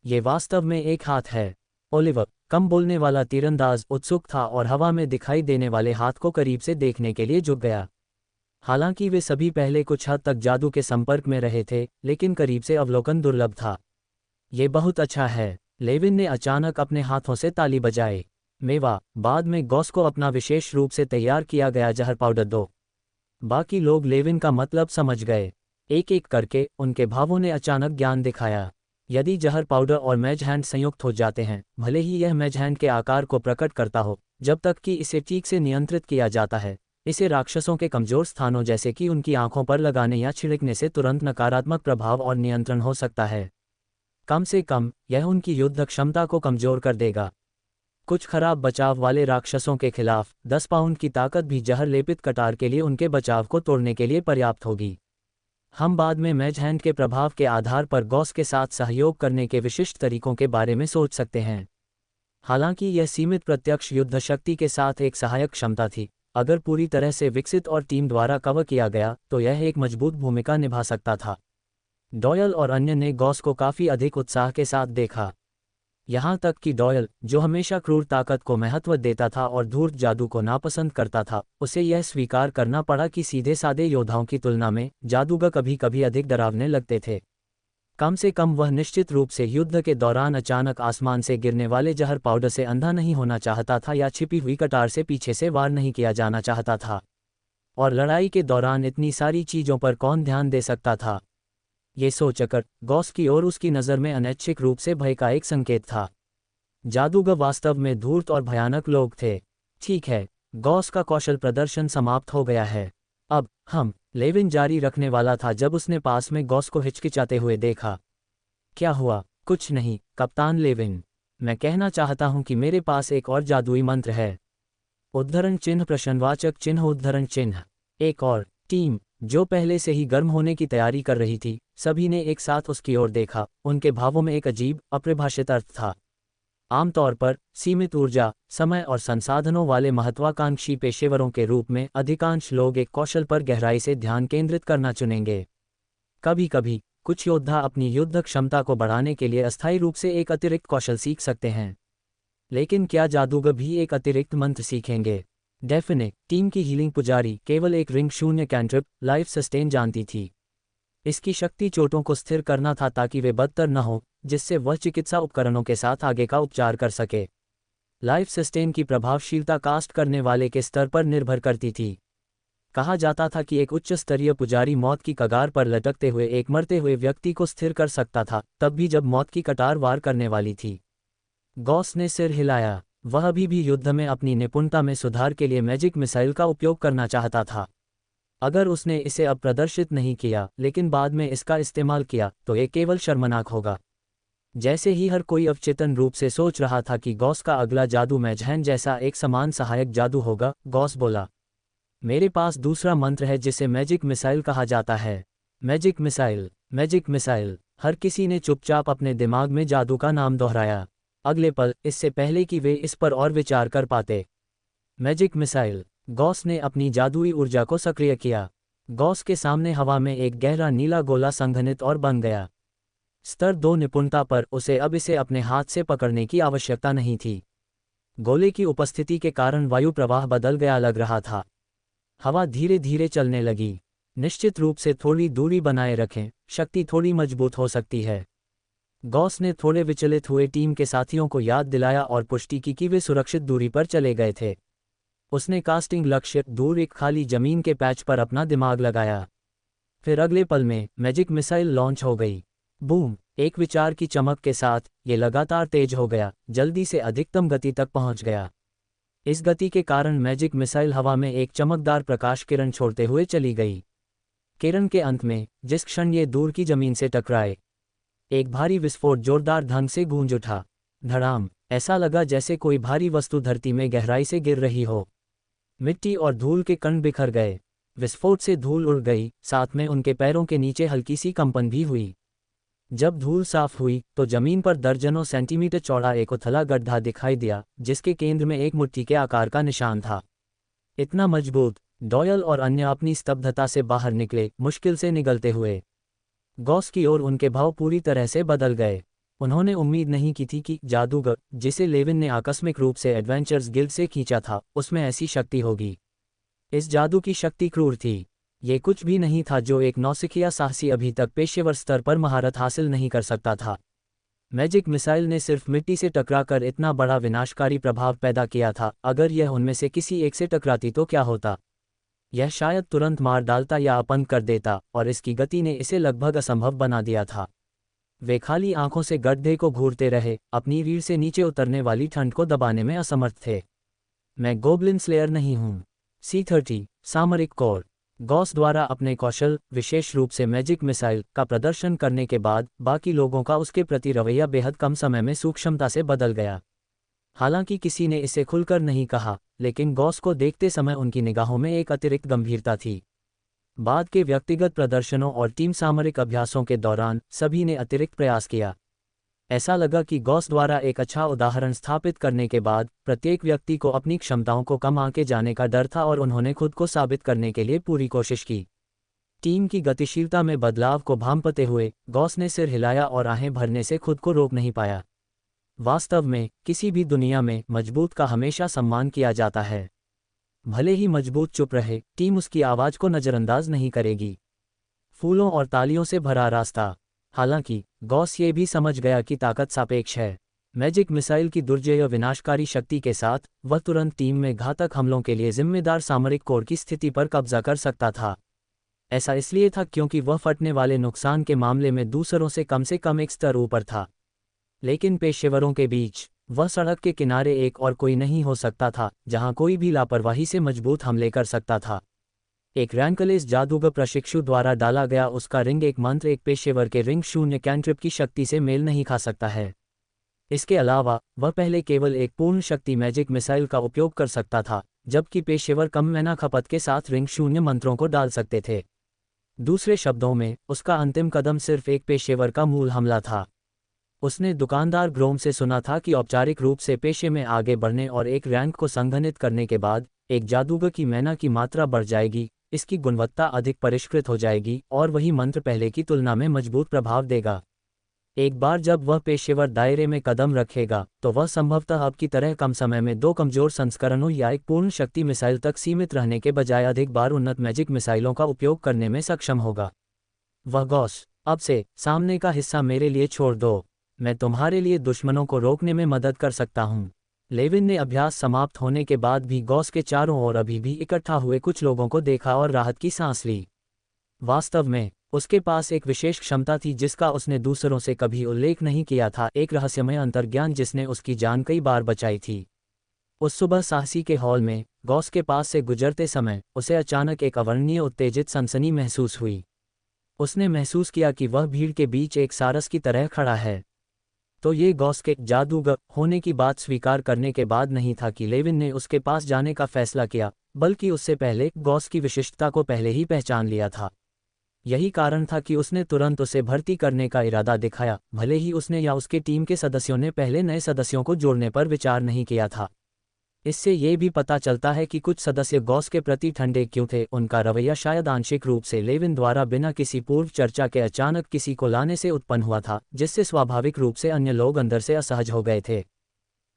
ये वास्तव में एक हाथ है। ओलिवर, कम बोलने वाला तीरंदाज, उत्सुक था और हवा में दिखाई देने वाले हाथ को करीब से देखने के लिए झुक गया। हालांकि वे सभी पहले कुछ हद तक जादू के संपर्क में रहे थे, लेकिन करीब से अवलोकन दुर्लभ था। ये बहुत अच्छा है। लेविन ने अचानक अपने हाथों से ताली बजाई। मेवा, बाद में गॉस को अपना विशेष रूप से तैयार किया गया जहर पाउडर दो। बाकी लोग लेविन का मतलब समझ गए। एक एक करके उनके भावों ने अचानक ज्ञान दिखाया। यदि जहर पाउडर और मैज हैंड संयुक्त हो जाते हैं, भले ही यह मैज हैंड के आकार को प्रकट करता हो, जब तक कि इसे ठीक से नियंत्रित किया जाता है, इसे राक्षसों के कमजोर स्थानों जैसे कि उनकी आंखों पर लगाने या छिड़कने से तुरंत नकारात्मक प्रभाव और नियंत्रण हो सकता है। कम से कम यह उनकी युद्ध क्षमता को कमजोर कर देगा। कुछ खराब बचाव वाले राक्षसों के खिलाफ 10 पाउंड की ताकत भी जहर लेपित कटार के लिए उनके बचाव को तोड़ने के लिए पर्याप्त होगी। हम बाद में मैज हैंड के प्रभाव के आधार पर गॉस के साथ सहयोग करने के विशिष्ट तरीकों के बारे में सोच सकते हैं। हालांकि यह सीमित प्रत्यक्ष युद्ध शक्ति के साथ एक सहायक क्षमता थी। अगर पूरी तरह से विकसित और टीम द्वारा कवर किया गया तो यह एक मजबूत भूमिका निभा सकता था। डॉयल और अन्य ने गॉस को काफ़ी अधिक उत्साह के साथ देखा। यहाँ तक कि डॉयल, जो हमेशा क्रूर ताकत को महत्व देता था और धूर्त जादू को नापसंद करता था, उसे यह स्वीकार करना पड़ा कि सीधे सादे योद्धाओं की तुलना में जादूगर कभी कभी अधिक डरावने लगते थे। कम से कम वह निश्चित रूप से युद्ध के दौरान अचानक आसमान से गिरने वाले जहर पाउडर से अंधा नहीं होना चाहता था या छिपी हुई कटार से पीछे से वार नहीं किया जाना चाहता था। और लड़ाई के दौरान इतनी सारी चीज़ों पर कौन ध्यान दे सकता था? ये सोचकर गॉस की ओर उसकी नज़र में अनैच्छिक रूप से भय का एक संकेत था। जादूगर वास्तव में धूर्त और भयानक लोग थे। ठीक है, गॉस का कौशल प्रदर्शन समाप्त हो गया है। अब हम, लेविन जारी रखने वाला था जब उसने पास में गॉस को हिचकिचाते हुए देखा। क्या हुआ? कुछ नहीं, कप्तान लेविन। मैं कहना चाहता हूं कि मेरे पास एक और जादुई मंत्र है। उद्धरण चिन्ह, प्रश्नवाचक चिन्ह, उद्धरण चिन्ह। एक और टीम, जो पहले से ही गर्म होने की तैयारी कर रही थी, सभी ने एक साथ उसकी ओर देखा। उनके भावों में एक अजीब, अपरिभाषित अर्थ था। आमतौर पर सीमित ऊर्जा, समय और संसाधनों वाले महत्वाकांक्षी पेशेवरों के रूप में अधिकांश लोग एक कौशल पर गहराई से ध्यान केंद्रित करना चुनेंगे। कभी कभी कुछ योद्धा अपनी युद्ध क्षमता को बढ़ाने के लिए अस्थायी रूप से एक अतिरिक्त कौशल सीख सकते हैं। लेकिन क्या जादूगर भी एक अतिरिक्त मंत्र सीखेंगे? डेफिने, टीम की हीलिंग पुजारी, केवल एक रिंग शून्य कैंट्रिप, लाइफ सस्टेन जानती थी। इसकी शक्ति चोटों को स्थिर करना था ताकि वे बदतर न हो, जिससे वह चिकित्सा उपकरणों के साथ आगे का उपचार कर सके। लाइफ सस्टेन की प्रभावशीलता कास्ट करने वाले के स्तर पर निर्भर करती थी। कहा जाता था कि एक उच्च स्तरीय पुजारी मौत की कगार पर लटकते हुए एक मरते हुए व्यक्ति को स्थिर कर सकता था, तब भी जब मौत की कटार वार करने वाली थी। गॉस ने सिर हिलाया। वह अभी भी युद्ध में अपनी निपुणता में सुधार के लिए मैजिक मिसाइल का उपयोग करना चाहता था। अगर उसने इसे अब प्रदर्शित नहीं किया लेकिन बाद में इसका इस्तेमाल किया तो ये केवल शर्मनाक होगा। जैसे ही हर कोई अवचेतन रूप से सोच रहा था कि गॉस का अगला जादू मैज हैंड जैसा एक समान सहायक जादू होगा, गॉस बोला, मेरे पास दूसरा मंत्र है जिसे मैजिक मिसाइल कहा जाता है। Magic missile, magic missile. हर किसी ने चुपचाप अपने दिमाग में जादू का नाम दोहराया। अगले पल, इससे पहले कि वे इस पर और विचार कर पाते, मैजिक मिसाइल। गॉस ने अपनी जादुई ऊर्जा को सक्रिय किया। गॉस के सामने हवा में एक गहरा नीला गोला संघनित और बन गया। स्तर 2 निपुणता पर उसे अब इसे अपने हाथ से पकड़ने की आवश्यकता नहीं थी। गोले की उपस्थिति के कारण वायु प्रवाह बदल गया लग रहा था। हवा धीरे धीरे चलने लगी। निश्चित रूप से थोड़ी दूरी बनाए रखें, शक्ति थोड़ी मजबूत हो सकती है। गॉस ने थोड़े विचलित हुए टीम के साथियों को याद दिलाया और पुष्टि की कि वे सुरक्षित दूरी पर चले गए थे। उसने कास्टिंग लक्ष्य दूर एक खाली जमीन के पैच पर अपना दिमाग लगाया। फिर अगले पल में मैजिक मिसाइल लॉन्च हो गई। बूम! एक विचार की चमक के साथ ये लगातार तेज हो गया, जल्दी से अधिकतम गति तक पहुंच गया। इस गति के कारण मैजिक मिसाइल हवा में एक चमकदार प्रकाश किरण छोड़ते हुए चली गई। किरण के अंत में, जिस क्षण ये दूर की जमीन से टकराए, एक भारी विस्फोट जोरदार ढंग से गूंज उठा। धड़ाम! ऐसा लगा जैसे कोई भारी वस्तु धरती में गहराई से गिर रही हो। मिट्टी और धूल के कण बिखर गए। विस्फोट से धूल उड़ गई, साथ में उनके पैरों के नीचे हल्की सी कंपन भी हुई। जब धूल साफ हुई तो जमीन पर दर्जनों सेंटीमीटर चौड़ा एक उथला गड्ढा दिखाई दिया, जिसके केंद्र में एक मुट्ठी के आकार का निशान था। इतना मजबूत! डॉयल और अन्य अपनी स्तब्धता से बाहर निकले, मुश्किल से निगलते हुए। गॉस की ओर उनके भाव पूरी तरह से बदल गए। उन्होंने उम्मीद नहीं की थी कि जादूगर, जिसे लेविन ने आकस्मिक रूप से एडवेंचर्स गिल्ड से खींचा था, उसमें ऐसी शक्ति होगी। इस जादू की शक्ति क्रूर थी। ये कुछ भी नहीं था जो एक नौसिखिया साहसी अभी तक पेशेवर स्तर पर महारत हासिल नहीं कर सकता था। मैजिक मिसाइल ने सिर्फ मिट्टी से टकराकर इतना बड़ा विनाशकारी प्रभाव पैदा किया था। अगर यह उनमें से किसी एक से टकराती तो क्या होता? यह शायद तुरंत मार डालता या अपंग कर देता, और इसकी गति ने इसे लगभग असंभव बना दिया था। वे खाली आंखों से गड्ढे को घूरते रहे, अपनी रीढ़ से नीचे उतरने वाली ठंड को दबाने में असमर्थ थे। मैं गोब्लिन स्लेयर नहीं हूं। C-30 सामरिक कोर। गॉस द्वारा अपने कौशल, विशेष रूप से मैजिक मिसाइल, का प्रदर्शन करने के बाद बाकी लोगों का उसके प्रति रवैया बेहद कम समय में सूक्ष्मता से बदल गया। हालांकि किसी ने इसे खुलकर नहीं कहा, लेकिन गॉस को देखते समय उनकी निगाहों में एक अतिरिक्त गंभीरता थी। बाद के व्यक्तिगत प्रदर्शनों और टीम सामरिक अभ्यासों के दौरान सभी ने अतिरिक्त प्रयास किया। ऐसा लगा कि गॉस द्वारा एक अच्छा उदाहरण स्थापित करने के बाद प्रत्येक व्यक्ति को अपनी क्षमताओं को कम आंके जाने का डर था और उन्होंने खुद को साबित करने के लिए पूरी कोशिश की। टीम की गतिशीलता में बदलाव को भांपते हुए गॉस ने सिर हिलाया और आहें भरने से खुद को रोक नहीं पाया। वास्तव में, किसी भी दुनिया में मजबूत का हमेशा सम्मान किया जाता है। भले ही मजबूत चुप रहे, टीम उसकी आवाज को नजरअंदाज नहीं करेगी। फूलों और तालियों से भरा रास्ता। हालांकि गॉस ये भी समझ गया कि ताकत सापेक्ष है। मैजिक मिसाइल की दुर्जेय विनाशकारी शक्ति के साथ वह तुरंत टीम में घातक हमलों के लिए जिम्मेदार सामरिक कोर की स्थिति पर कब्जा कर सकता था। ऐसा इसलिए था क्योंकि वह फटने वाले नुकसान के मामले में दूसरों से कम एक स्तर ऊपर था। लेकिन पेशेवरों के बीच, वह सड़क के किनारे एक और कोई नहीं हो सकता था जहां कोई भी लापरवाही से मजबूत हमले कर सकता था। एक रैंकलेस जादूगर प्रशिक्षु द्वारा डाला गया उसका रिंग एक मंत्र एक पेशेवर के रिंग शून्य कैंट्रिप की शक्ति से मेल नहीं खा सकता है। इसके अलावा वह पहले केवल एक पूर्ण शक्ति मैजिक मिसाइल का उपयोग कर सकता था, जबकि पेशेवर कम मैना खपत के साथ रिंग शून्य मंत्रों को डाल सकते थे। दूसरे शब्दों में, उसका अंतिम कदम सिर्फ एक पेशेवर का मूल हमला था। उसने दुकानदार ग्रोम से सुना था कि औपचारिक रूप से पेशे में आगे बढ़ने और एक रैंक को संघनित करने के बाद एक जादूगर की मैना की मात्रा बढ़ जाएगी, इसकी गुणवत्ता अधिक परिष्कृत हो जाएगी और वही मंत्र पहले की तुलना में मजबूत प्रभाव देगा। एक बार जब वह पेशेवर दायरे में कदम रखेगा तो वह संभवतः अब की तरह कम समय में 2 कमजोर संस्करणों या एक पूर्ण शक्ति मिसाइल तक सीमित रहने के बजाय अधिक बार उन्नत मैजिक मिसाइलों का उपयोग करने में सक्षम होगा। वह गॉस, अब से सामने का हिस्सा मेरे लिए छोड़ दो, मैं तुम्हारे लिए दुश्मनों को रोकने में मदद कर सकता हूँ। लेविन ने अभ्यास समाप्त होने के बाद भी गॉस के चारों ओर अभी भी इकट्ठा हुए कुछ लोगों को देखा और राहत की सांस ली। वास्तव में, उसके पास एक विशेष क्षमता थी जिसका उसने दूसरों से कभी उल्लेख नहीं किया था, एक रहस्यमय अंतर्ज्ञान जिसने उसकी जान कई बार बचाई थी। उस सुबह साहसी के हॉल में गॉस के पास से गुजरते समय उसे अचानक एक अवर्णनीय उत्तेजित सनसनी महसूस हुई। उसने महसूस किया कि वह भीड़ के बीच एक सारस की तरह खड़ा है। तो ये गॉस के जादूगर होने की बात स्वीकार करने के बाद नहीं था कि लेविन ने उसके पास जाने का फैसला किया, बल्कि उससे पहले गॉस की विशिष्टता को पहले ही पहचान लिया था। यही कारण था कि उसने तुरंत उसे भर्ती करने का इरादा दिखाया, भले ही उसने या उसके टीम के सदस्यों ने पहले नए सदस्यों को जोड़ने पर विचार नहीं किया था। इससे ये भी पता चलता है कि कुछ सदस्य गॉस के प्रति ठंडे क्यों थे। उनका रवैया शायद आंशिक रूप से लेविन द्वारा बिना किसी पूर्व चर्चा के अचानक किसी को लाने से उत्पन्न हुआ था, जिससे स्वाभाविक रूप से अन्य लोग अंदर से असहज हो गए थे।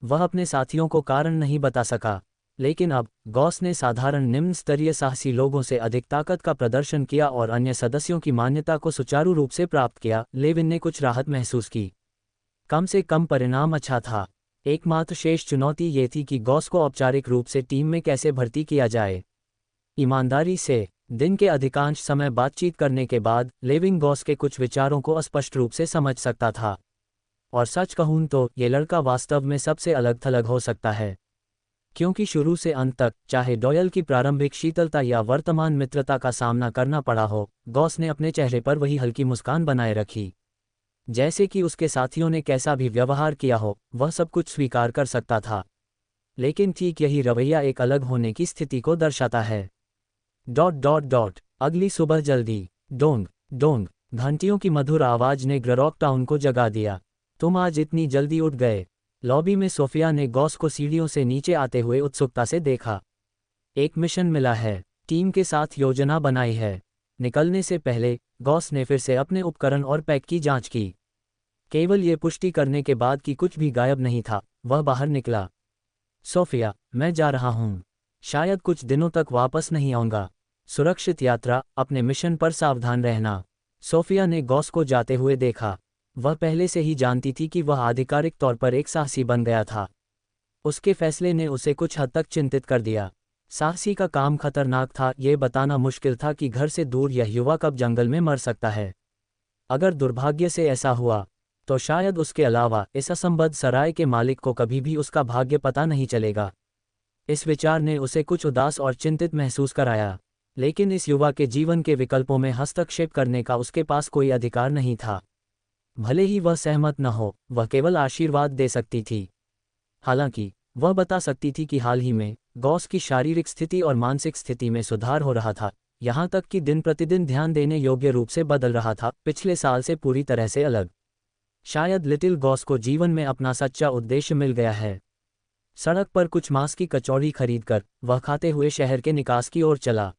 वह अपने साथियों को कारण नहीं बता सका, लेकिन अब गॉस ने साधारण निम्न स्तरीय साहसी लोगों से अधिक ताकत का प्रदर्शन किया और अन्य सदस्यों की मान्यता को सुचारू रूप से प्राप्त किया। लेविन ने कुछ राहत महसूस की। कम से कम परिणाम अच्छा था। एकमात्र शेष चुनौती ये थी कि गॉस को औपचारिक रूप से टीम में कैसे भर्ती किया जाए। ईमानदारी से, दिन के अधिकांश समय बातचीत करने के बाद लेविन गॉस के कुछ विचारों को स्पष्ट रूप से समझ सकता था। और सच कहूं तो ये लड़का वास्तव में सबसे अलग थलग हो सकता है, क्योंकि शुरू से अंत तक, चाहे डॉयल की प्रारंभिक शीतलता या वर्तमान मित्रता का सामना करना पड़ा हो, गॉस ने अपने चेहरे पर वही हल्की मुस्कान बनाए रखी। जैसे कि उसके साथियों ने कैसा भी व्यवहार किया हो, वह सब कुछ स्वीकार कर सकता था। लेकिन ठीक यही रवैया एक अलग होने की स्थिति को दर्शाता है। ... अगली सुबह जल्दी, डोंग डोंग घंटियों की मधुर आवाज ने ग्ररॉक टाउन को जगा दिया। तुम आज इतनी जल्दी उठ गए? लॉबी में सोफिया ने गॉस को सीढ़ियों से नीचे आते हुए उत्सुकता से देखा। एक मिशन मिला है, टीम के साथ योजना बनाई है। निकलने से पहले गॉस ने फिर से अपने उपकरण और पैक की जांच की। केवल ये पुष्टि करने के बाद कि कुछ भी गायब नहीं था, वह बाहर निकला। सोफिया, मैं जा रहा हूँ। शायद कुछ दिनों तक वापस नहीं आऊँगा। सुरक्षित यात्रा, अपने मिशन पर सावधान रहना। सोफिया ने गॉस को जाते हुए देखा। वह पहले से ही जानती थी कि वह आधिकारिक तौर पर एक साहसी बन गया था। उसके फैसले ने उसे कुछ हद तक चिंतित कर दिया। साहसी का काम खतरनाक था, ये बताना मुश्किल था कि घर से दूर यह युवा कब जंगल में मर सकता है। अगर दुर्भाग्य से ऐसा हुआ, तो शायद उसके अलावा इस असंबद्ध सराय के मालिक को कभी भी उसका भाग्य पता नहीं चलेगा। इस विचार ने उसे कुछ उदास और चिंतित महसूस कराया, लेकिन इस युवा के जीवन के विकल्पों में हस्तक्षेप करने का उसके पास कोई अधिकार नहीं था। भले ही वह सहमत न हो, वह केवल आशीर्वाद दे सकती थी। हालांकि वह बता सकती थी कि हाल ही में गॉस की शारीरिक स्थिति और मानसिक स्थिति में सुधार हो रहा था, यहाँ तक कि दिन प्रतिदिन ध्यान देने योग्य रूप से बदल रहा था, पिछले साल से पूरी तरह से अलग। शायद लिटिल गॉस को जीवन में अपना सच्चा उद्देश्य मिल गया है। सड़क पर कुछ मांस की कचौड़ी खरीदकर वह खाते हुए शहर के निकास की ओर चला।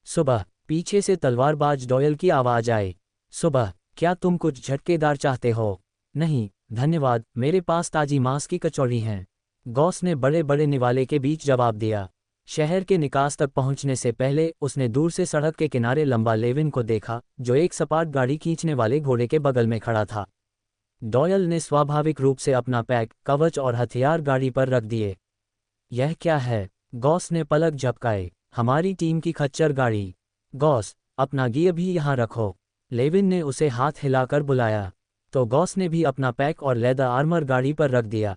सुबह, पीछे से तलवारबाज डॉयल की आवाज आई। सुबह, क्या तुम कुछ झटकेदार चाहते हो? नहीं, धन्यवाद, मेरे पास ताजी मांस की कचौड़ी हैं। गॉस ने बड़े बड़े निवाले के बीच जवाब दिया। शहर के निकास तक पहुंचने से पहले उसने दूर से सड़क के किनारे लंबा लेविन को देखा, जो एक सपाट गाड़ी खींचने वाले घोड़े के बगल में खड़ा था। डॉयल ने स्वाभाविक रूप से अपना पैक, कवच और हथियार गाड़ी पर रख दिए। यह क्या है? गॉस ने पलक झपकाए। हमारी टीम की खच्चर गाड़ी। गॉस, अपना गियर भी यहाँ रखो। लेविन ने उसे हाथ हिलाकर बुलाया, तो गॉस ने भी अपना पैक और लेदर आर्मर गाड़ी पर रख दिया।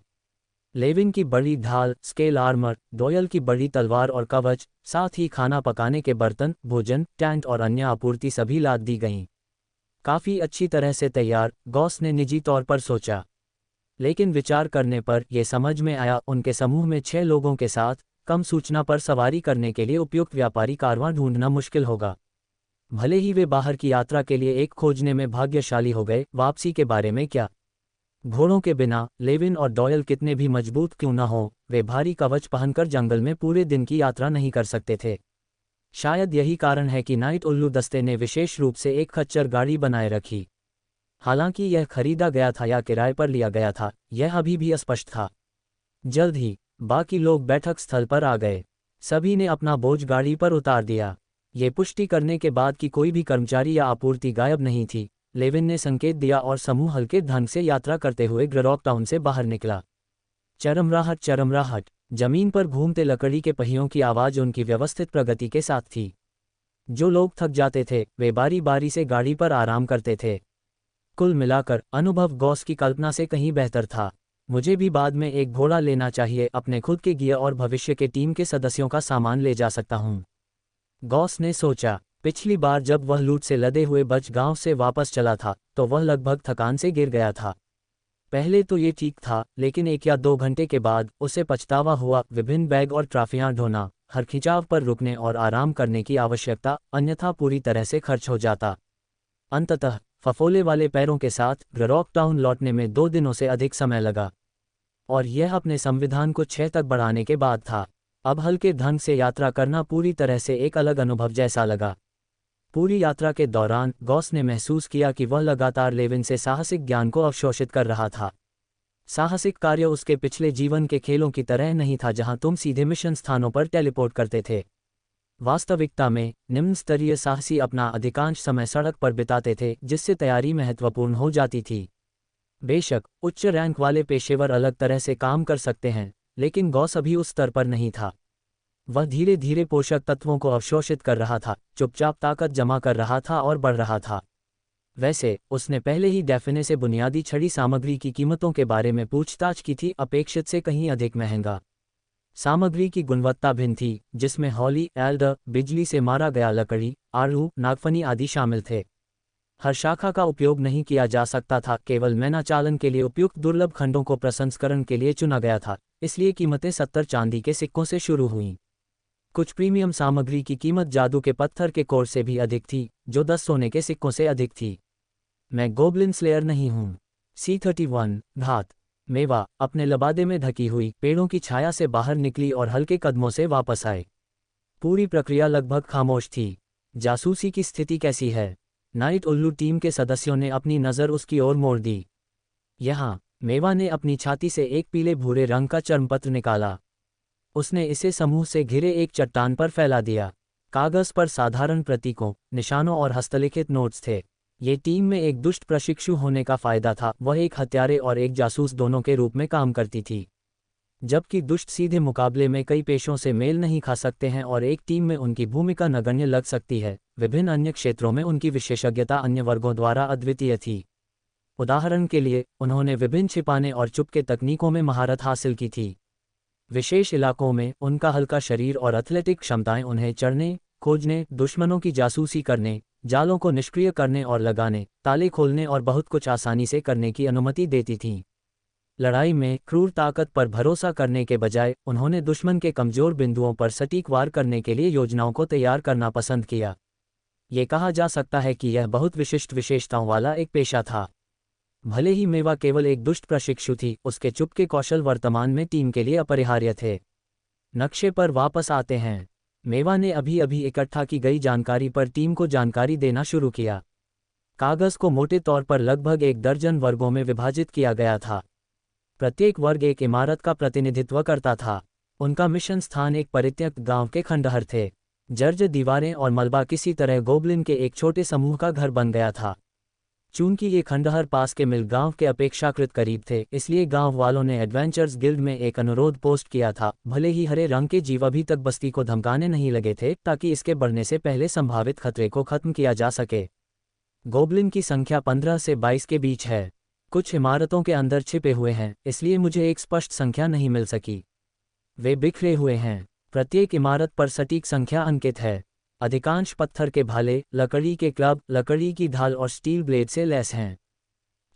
लेविन की बड़ी ढाल, स्केल आर्मर, डॉयल की बड़ी तलवार और कवच, साथ ही खाना पकाने के बर्तन, भोजन, टेंट और अन्य आपूर्ति सभी लाद दी गईं। काफ़ी अच्छी तरह से तैयार, गॉस ने निजी तौर पर सोचा। लेकिन विचार करने पर यह समझ में आया, उनके समूह में 6 लोगों के साथ कम सूचना पर सवारी करने के लिए उपयुक्त व्यापारी कारवां ढूंढना मुश्किल होगा। भले ही वे बाहर की यात्रा के लिए एक खोजने में भाग्यशाली हो गए, वापसी के बारे में क्या? घोड़ों के बिना, लेविन और डॉयल कितने भी मजबूत क्यों न हो, वे भारी कवच पहनकर जंगल में पूरे दिन की यात्रा नहीं कर सकते थे। शायद यही कारण है कि नाइट उल्लू दस्ते ने विशेष रूप से एक खच्चर गाड़ी बनाए रखी। हालांकि यह खरीदा गया था या किराए पर लिया गया था, यह अभी भी अस्पष्ट था। जल्द ही बाकी लोग बैठक स्थल पर आ गए। सभी ने अपना बोझ गाड़ी पर उतार दिया। ये पुष्टि करने के बाद कि कोई भी कर्मचारी या आपूर्ति गायब नहीं थी, लेविन ने संकेत दिया और समूह हल्के ढंग से यात्रा करते हुए ग्ररॉक टाउन से बाहर निकला। चरमराहट चरमराहट, जमीन पर घूमते लकड़ी के पहियों की आवाज़ उनकी व्यवस्थित प्रगति के साथ थी। जो लोग थक जाते थे, वे बारी बारी से गाड़ी पर आराम करते थे। कुल मिलाकर अनुभव गॉस की कल्पना से कहीं बेहतर था। मुझे भी बाद में एक घोड़ा लेना चाहिए, अपने खुद के गियर और भविष्य के टीम के सदस्यों का सामान ले जा सकता हूँ। गॉस ने सोचा, पिछली बार जब वह लूट से लदे हुए बच गांव से वापस चला था, तो वह लगभग थकान से गिर गया था। पहले तो ये ठीक था, लेकिन 1 या 2 घंटे के बाद उसे पछतावा हुआ। विभिन्न बैग और ट्राफियां ढोना, हर खिंचाव पर रुकने और आराम करने की आवश्यकता, अन्यथा पूरी तरह से खर्च हो जाता। अंततः फफोले वाले पैरों के साथ ग्रॉक टाउन लौटने में 2 दिनों से अधिक समय लगा, और यह अपने संविधान को 6 तक बढ़ाने के बाद था। अब हल्के ढंग से यात्रा करना पूरी तरह से एक अलग अनुभव जैसा लगा। पूरी यात्रा के दौरान गॉस ने महसूस किया कि वह लगातार लेविन से साहसिक ज्ञान को अवशोषित कर रहा था। साहसिक कार्य उसके पिछले जीवन के खेलों की तरह नहीं था, जहां तुम सीधे मिशन स्थानों पर टेलीपोर्ट करते थे। वास्तविकता में निम्न स्तरीय साहसी अपना अधिकांश समय सड़क पर बिताते थे, जिससे तैयारी महत्वपूर्ण हो जाती थी। बेशक उच्च रैंक वाले पेशेवर अलग तरह से काम कर सकते हैं, लेकिन गॉस अभी उस स्तर पर नहीं था। वह धीरे धीरे पोषक तत्वों को अवशोषित कर रहा था, चुपचाप ताकत जमा कर रहा था और बढ़ रहा था। वैसे उसने पहले ही डेफिने से बुनियादी छड़ी सामग्री की कीमतों के बारे में पूछताछ की थी, अपेक्षित से कहीं अधिक महंगा। सामग्री की गुणवत्ता भिन्न थी, जिसमें हॉली, एल्डर, बिजली से मारा गया लकड़ी, आड़ू, नागफनी आदि शामिल थे। हर शाखा का उपयोग नहीं किया जा सकता था, केवल मैना चालन के लिए उपयुक्त दुर्लभ खंडों को प्रसंस्करण के लिए चुना गया था, इसलिए कीमतें 70 चांदी के सिक्कों से शुरू हुईं। कुछ प्रीमियम सामग्री की कीमत जादू के पत्थर के कोर से भी अधिक थी, जो 10 सोने के सिक्कों से अधिक थी। मैं गोब्लिन स्लेयर नहीं हूँ। C31 घात। मेवा अपने लबादे में ढकी हुई पेड़ों की छाया से बाहर निकली और हल्के कदमों से वापस आए। पूरी प्रक्रिया लगभग खामोश थी। जासूसी की स्थिति कैसी है? नाइट उल्लू टीम के सदस्यों ने अपनी नज़र उसकी ओर मोड़ दी। यहाँ मेवा ने अपनी छाती से एक पीले भूरे रंग का चर्मपत्र निकाला। उसने इसे समूह से घिरे एक चट्टान पर फैला दिया। कागज पर साधारण प्रतीकों, निशानों और हस्तलिखित नोट्स थे। ये टीम में एक दुष्ट प्रशिक्षु होने का फायदा था, वह एक हत्यारे और एक जासूस दोनों के रूप में काम करती थी। जबकि दुष्ट सीधे मुकाबले में कई पेशों से मेल नहीं खा सकते हैं और एक टीम में उनकी भूमिका नगण्य लग सकती है, विभिन्न अन्य क्षेत्रों में उनकी विशेषज्ञता अन्य वर्गों द्वारा अद्वितीय थी। उदाहरण के लिए, उन्होंने विभिन्न छिपाने और चुपके तकनीकों में महारत हासिल की थी। विशेष इलाकों में उनका हल्का शरीर और एथलेटिक क्षमताएं उन्हें चढ़ने, खोजने, दुश्मनों की जासूसी करने, जालों को निष्क्रिय करने और लगाने, ताले खोलने और बहुत कुछ आसानी से करने की अनुमति देती थीं। लड़ाई में क्रूर ताकत पर भरोसा करने के बजाय उन्होंने दुश्मन के कमजोर बिंदुओं पर सटीक वार करने के लिए योजनाओं को तैयार करना पसंद किया। ये कहा जा सकता है कि यह बहुत विशिष्ट विशेषताओं वाला एक पेशा था। भले ही मेवा केवल एक दुष्ट प्रशिक्षु थी, उसके चुपके कौशल वर्तमान में टीम के लिए अपरिहार्य थे। नक्शे पर वापस आते हैं। मेवा ने अभी अभी इकट्ठा की गई जानकारी पर टीम को जानकारी देना शुरू किया। कागज को मोटे तौर पर लगभग 1 दर्जन वर्गों में विभाजित किया गया था। प्रत्येक वर्ग एक इमारत का प्रतिनिधित्व करता था। उनका मिशन स्थान एक परित्यक्त गांव के खंडहर थे। जर्जर दीवारें और मलबा किसी तरह गोब्लिन के एक छोटे समूह का घर बन गया था। चूंकि ये खंडहर पास के मिल गांव के अपेक्षाकृत करीब थे, इसलिए गांव वालों ने एडवेंचर्स गिल्ड में एक अनुरोध पोस्ट किया था। भले ही हरे रंग के जीव अभी तक बस्ती को धमकाने नहीं लगे थे, ताकि इसके बढ़ने से पहले संभावित खतरे को खत्म किया जा सके। गोब्लिन की संख्या 15 से 22 के बीच है। कुछ इमारतों के अंदर छिपे हुए हैं, इसलिए मुझे एक स्पष्ट संख्या नहीं मिल सकी। वे बिखरे हुए हैं। प्रत्येक इमारत पर सटीक संख्या अंकित है। अधिकांश पत्थर के भाले, लकड़ी के क्लब, लकड़ी की ढाल और स्टील ब्लेड से लैस हैं।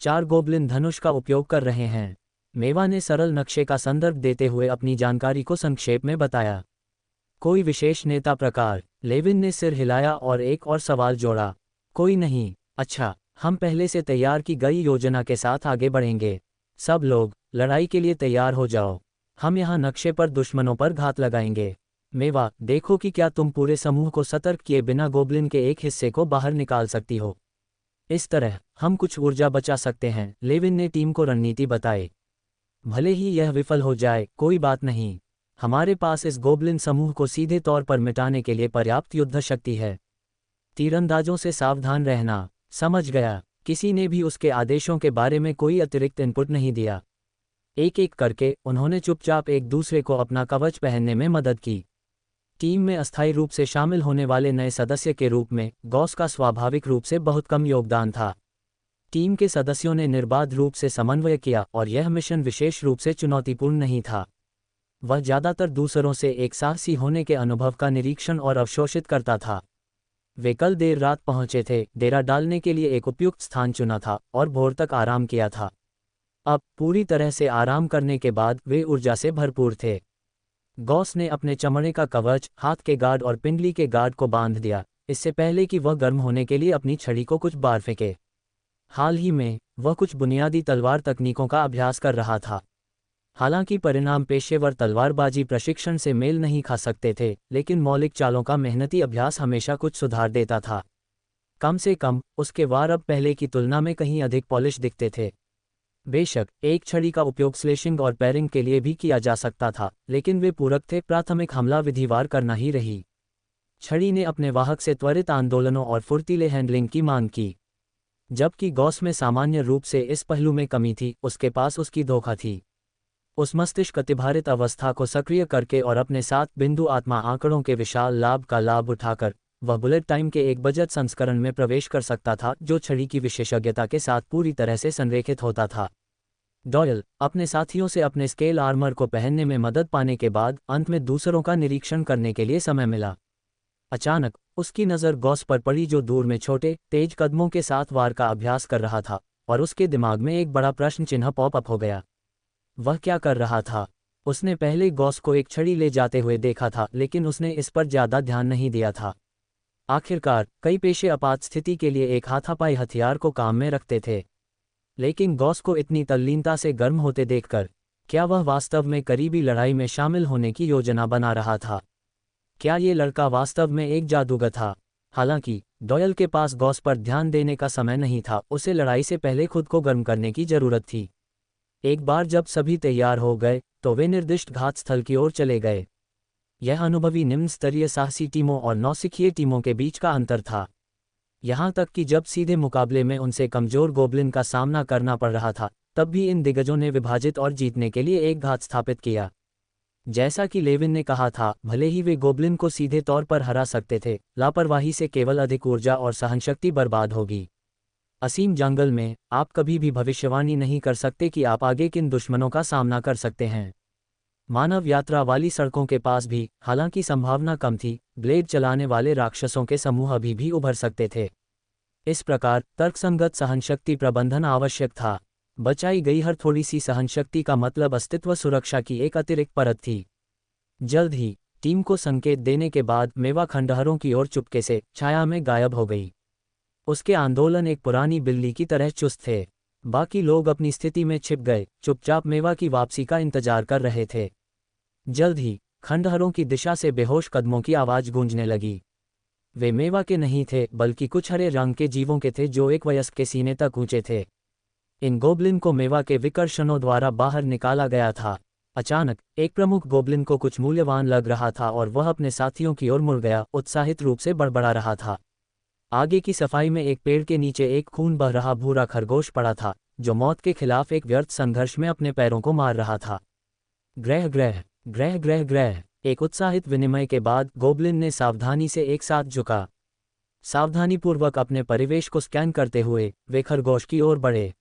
4 गोब्लिन धनुष का उपयोग कर रहे हैं। मेवा ने सरल नक्शे का संदर्भ देते हुए अपनी जानकारी को संक्षेप में बताया। कोई विशेष नेता प्रकार? लेविन ने सिर हिलाया और एक और सवाल जोड़ा। कोई नहीं। अच्छा, हम पहले से तैयार की गई योजना के साथ आगे बढ़ेंगे। सब लोग लड़ाई के लिए तैयार हो जाओ। हम यहाँ नक्शे पर दुश्मनों पर घात लगाएंगे। मेवा, देखो कि क्या तुम पूरे समूह को सतर्क किए बिना गोब्लिन के एक हिस्से को बाहर निकाल सकती हो। इस तरह हम कुछ ऊर्जा बचा सकते हैं। लेविन ने टीम को रणनीति बताई। भले ही यह विफल हो जाए, कोई बात नहीं। हमारे पास इस गोब्लिन समूह को सीधे तौर पर मिटाने के लिए पर्याप्त युद्ध शक्ति है। तीरंदाजों से सावधान रहना। समझ गया। किसी ने भी उसके आदेशों के बारे में कोई अतिरिक्त इनपुट नहीं दिया। एक एक करके उन्होंने चुपचाप एक दूसरे को अपना कवच पहनने में मदद की। टीम में अस्थायी रूप से शामिल होने वाले नए सदस्य के रूप में गॉस का स्वाभाविक रूप से बहुत कम योगदान था। टीम के सदस्यों ने निर्बाध रूप से समन्वय किया और यह मिशन विशेष रूप से चुनौतीपूर्ण नहीं था। वह ज़्यादातर दूसरों से एक साहसी होने के अनुभव का निरीक्षण और अवशोषित करता था। वे कल देर रात पहुंचे थे, डेरा डालने के लिए एक उपयुक्त स्थान चुना था और भोर तक आराम किया था। अब पूरी तरह से आराम करने के बाद वे ऊर्जा से भरपूर थे। गॉस ने अपने चमड़े का कवच, हाथ के गार्ड और पिंडली के गार्ड को बांध दिया, इससे पहले कि वह गर्म होने के लिए अपनी छड़ी को कुछ बार फेंके। हाल ही में वह कुछ बुनियादी तलवार तकनीकों का अभ्यास कर रहा था। हालांकि परिणाम पेशेवर तलवारबाजी प्रशिक्षण से मेल नहीं खा सकते थे, लेकिन मौलिक चालों का मेहनती अभ्यास हमेशा कुछ सुधार देता था। कम से कम उसके वार अब पहले की तुलना में कहीं अधिक पॉलिश दिखते थे। बेशक एक छड़ी का उपयोग स्लेशिंग और पैरिंग के लिए भी किया जा सकता था, लेकिन वे पूरक थे। प्राथमिक हमला विधिवार करना ही रही। छड़ी ने अपने वाहक से त्वरित आंदोलनों और फुर्तीले हैंडलिंग की मांग की। जबकि गॉस में सामान्य रूप से इस पहलू में कमी थी, उसके पास उसकी धोखा थी। उस मस्तिष्क अतिभारित अवस्था को सक्रिय करके और अपने 7 बिंदु आत्मा आंकड़ों के विशाल लाभ का लाभ उठाकर वह बुलेट टाइम के एक बजट संस्करण में प्रवेश कर सकता था, जो छड़ी की विशेषज्ञता के साथ पूरी तरह से संरेखित होता था। डॉयल अपने साथियों से अपने स्केल आर्मर को पहनने में मदद पाने के बाद अंत में दूसरों का निरीक्षण करने के लिए समय मिला। अचानक उसकी नज़र गॉस पर पड़ी, जो दूर में छोटे तेज कदमों के साथ वार का अभ्यास कर रहा था, और उसके दिमाग में एक बड़ा प्रश्न चिन्ह पॉप अप हो गया। वह क्या कर रहा था? उसने पहले गॉस को एक छड़ी ले जाते हुए देखा था, लेकिन उसने इस पर ज्यादा ध्यान नहीं दिया था। आखिरकार कई पेशे आपात स्थिति के लिए एक हाथापाई हथियार को काम में रखते थे, लेकिन गॉस को इतनी तल्लीनता से गर्म होते देखकर क्या वह वास्तव में करीबी लड़ाई में शामिल होने की योजना बना रहा था? क्या ये लड़का वास्तव में एक जादूगर था? हालांकि डॉयल के पास गॉस पर ध्यान देने का समय नहीं था, उसे लड़ाई से पहले खुद को गर्म करने की जरूरत थी। एक बार जब सभी तैयार हो गए तो वे निर्दिष्ट घात स्थल की ओर चले गए। यह अनुभवी निम्न स्तरीय साहसी टीमों और नौसिखिए टीमों के बीच का अंतर था। यहाँ तक कि जब सीधे मुकाबले में उनसे कमजोर गोब्लिन का सामना करना पड़ रहा था, तब भी इन दिग्गजों ने विभाजित और जीतने के लिए एक घात स्थापित किया। जैसा कि लेविन ने कहा था, भले ही वे गोब्लिन को सीधे तौर पर हरा सकते थे, लापरवाही से केवल अधिक ऊर्जा और सहनशक्ति बर्बाद होगी। असीम जंगल में आप कभी भी भविष्यवाणी नहीं कर सकते कि आप आगे किन दुश्मनों का सामना कर सकते हैं। मानव यात्रा वाली सड़कों के पास भी, हालांकि संभावना कम थी, ब्लेड चलाने वाले राक्षसों के समूह अभी भी उभर सकते थे। इस प्रकार तर्कसंगत सहनशक्ति प्रबंधन आवश्यक था। बचाई गई हर थोड़ी सी सहनशक्ति का मतलब अस्तित्व सुरक्षा की एक अतिरिक्त परत थी। जल्द ही टीम को संकेत देने के बाद मेवा खंडहरों की ओर चुपके से छाया में गायब हो गई। उसके आंदोलन एक पुरानी बिल्ली की तरह चुस्त थे। बाकी लोग अपनी स्थिति में छिप गए, चुपचाप मेवा की वापसी का इंतजार कर रहे थे। जल्द ही खंडहरों की दिशा से बेहोश कदमों की आवाज गूंजने लगी। वे मेवा के नहीं थे, बल्कि कुछ हरे रंग के जीवों के थे, जो एक वयस्क के सीने तक ऊंचे थे। इन गोब्लिन को मेवा के विकर्षणों द्वारा बाहर निकाला गया था। अचानक एक प्रमुख गोब्लिन को कुछ मूल्यवान लग रहा था और वह अपने साथियों की ओर मुड़ गया, उत्साहित रूप से बड़बड़ा रहा था। आगे की सफाई में एक पेड़ के नीचे एक खून बह रहा भूरा खरगोश पड़ा था, जो मौत के खिलाफ एक व्यर्थ संघर्ष में अपने पैरों को मार रहा था। ग्रह ग्रह ग्रह ग्रह ग्रह। एक उत्साहित विनिमय के बाद गोब्लिन ने सावधानी से एक साथ झुका। सावधानीपूर्वक अपने परिवेश को स्कैन करते हुए वे खरगोश की ओर बढ़े।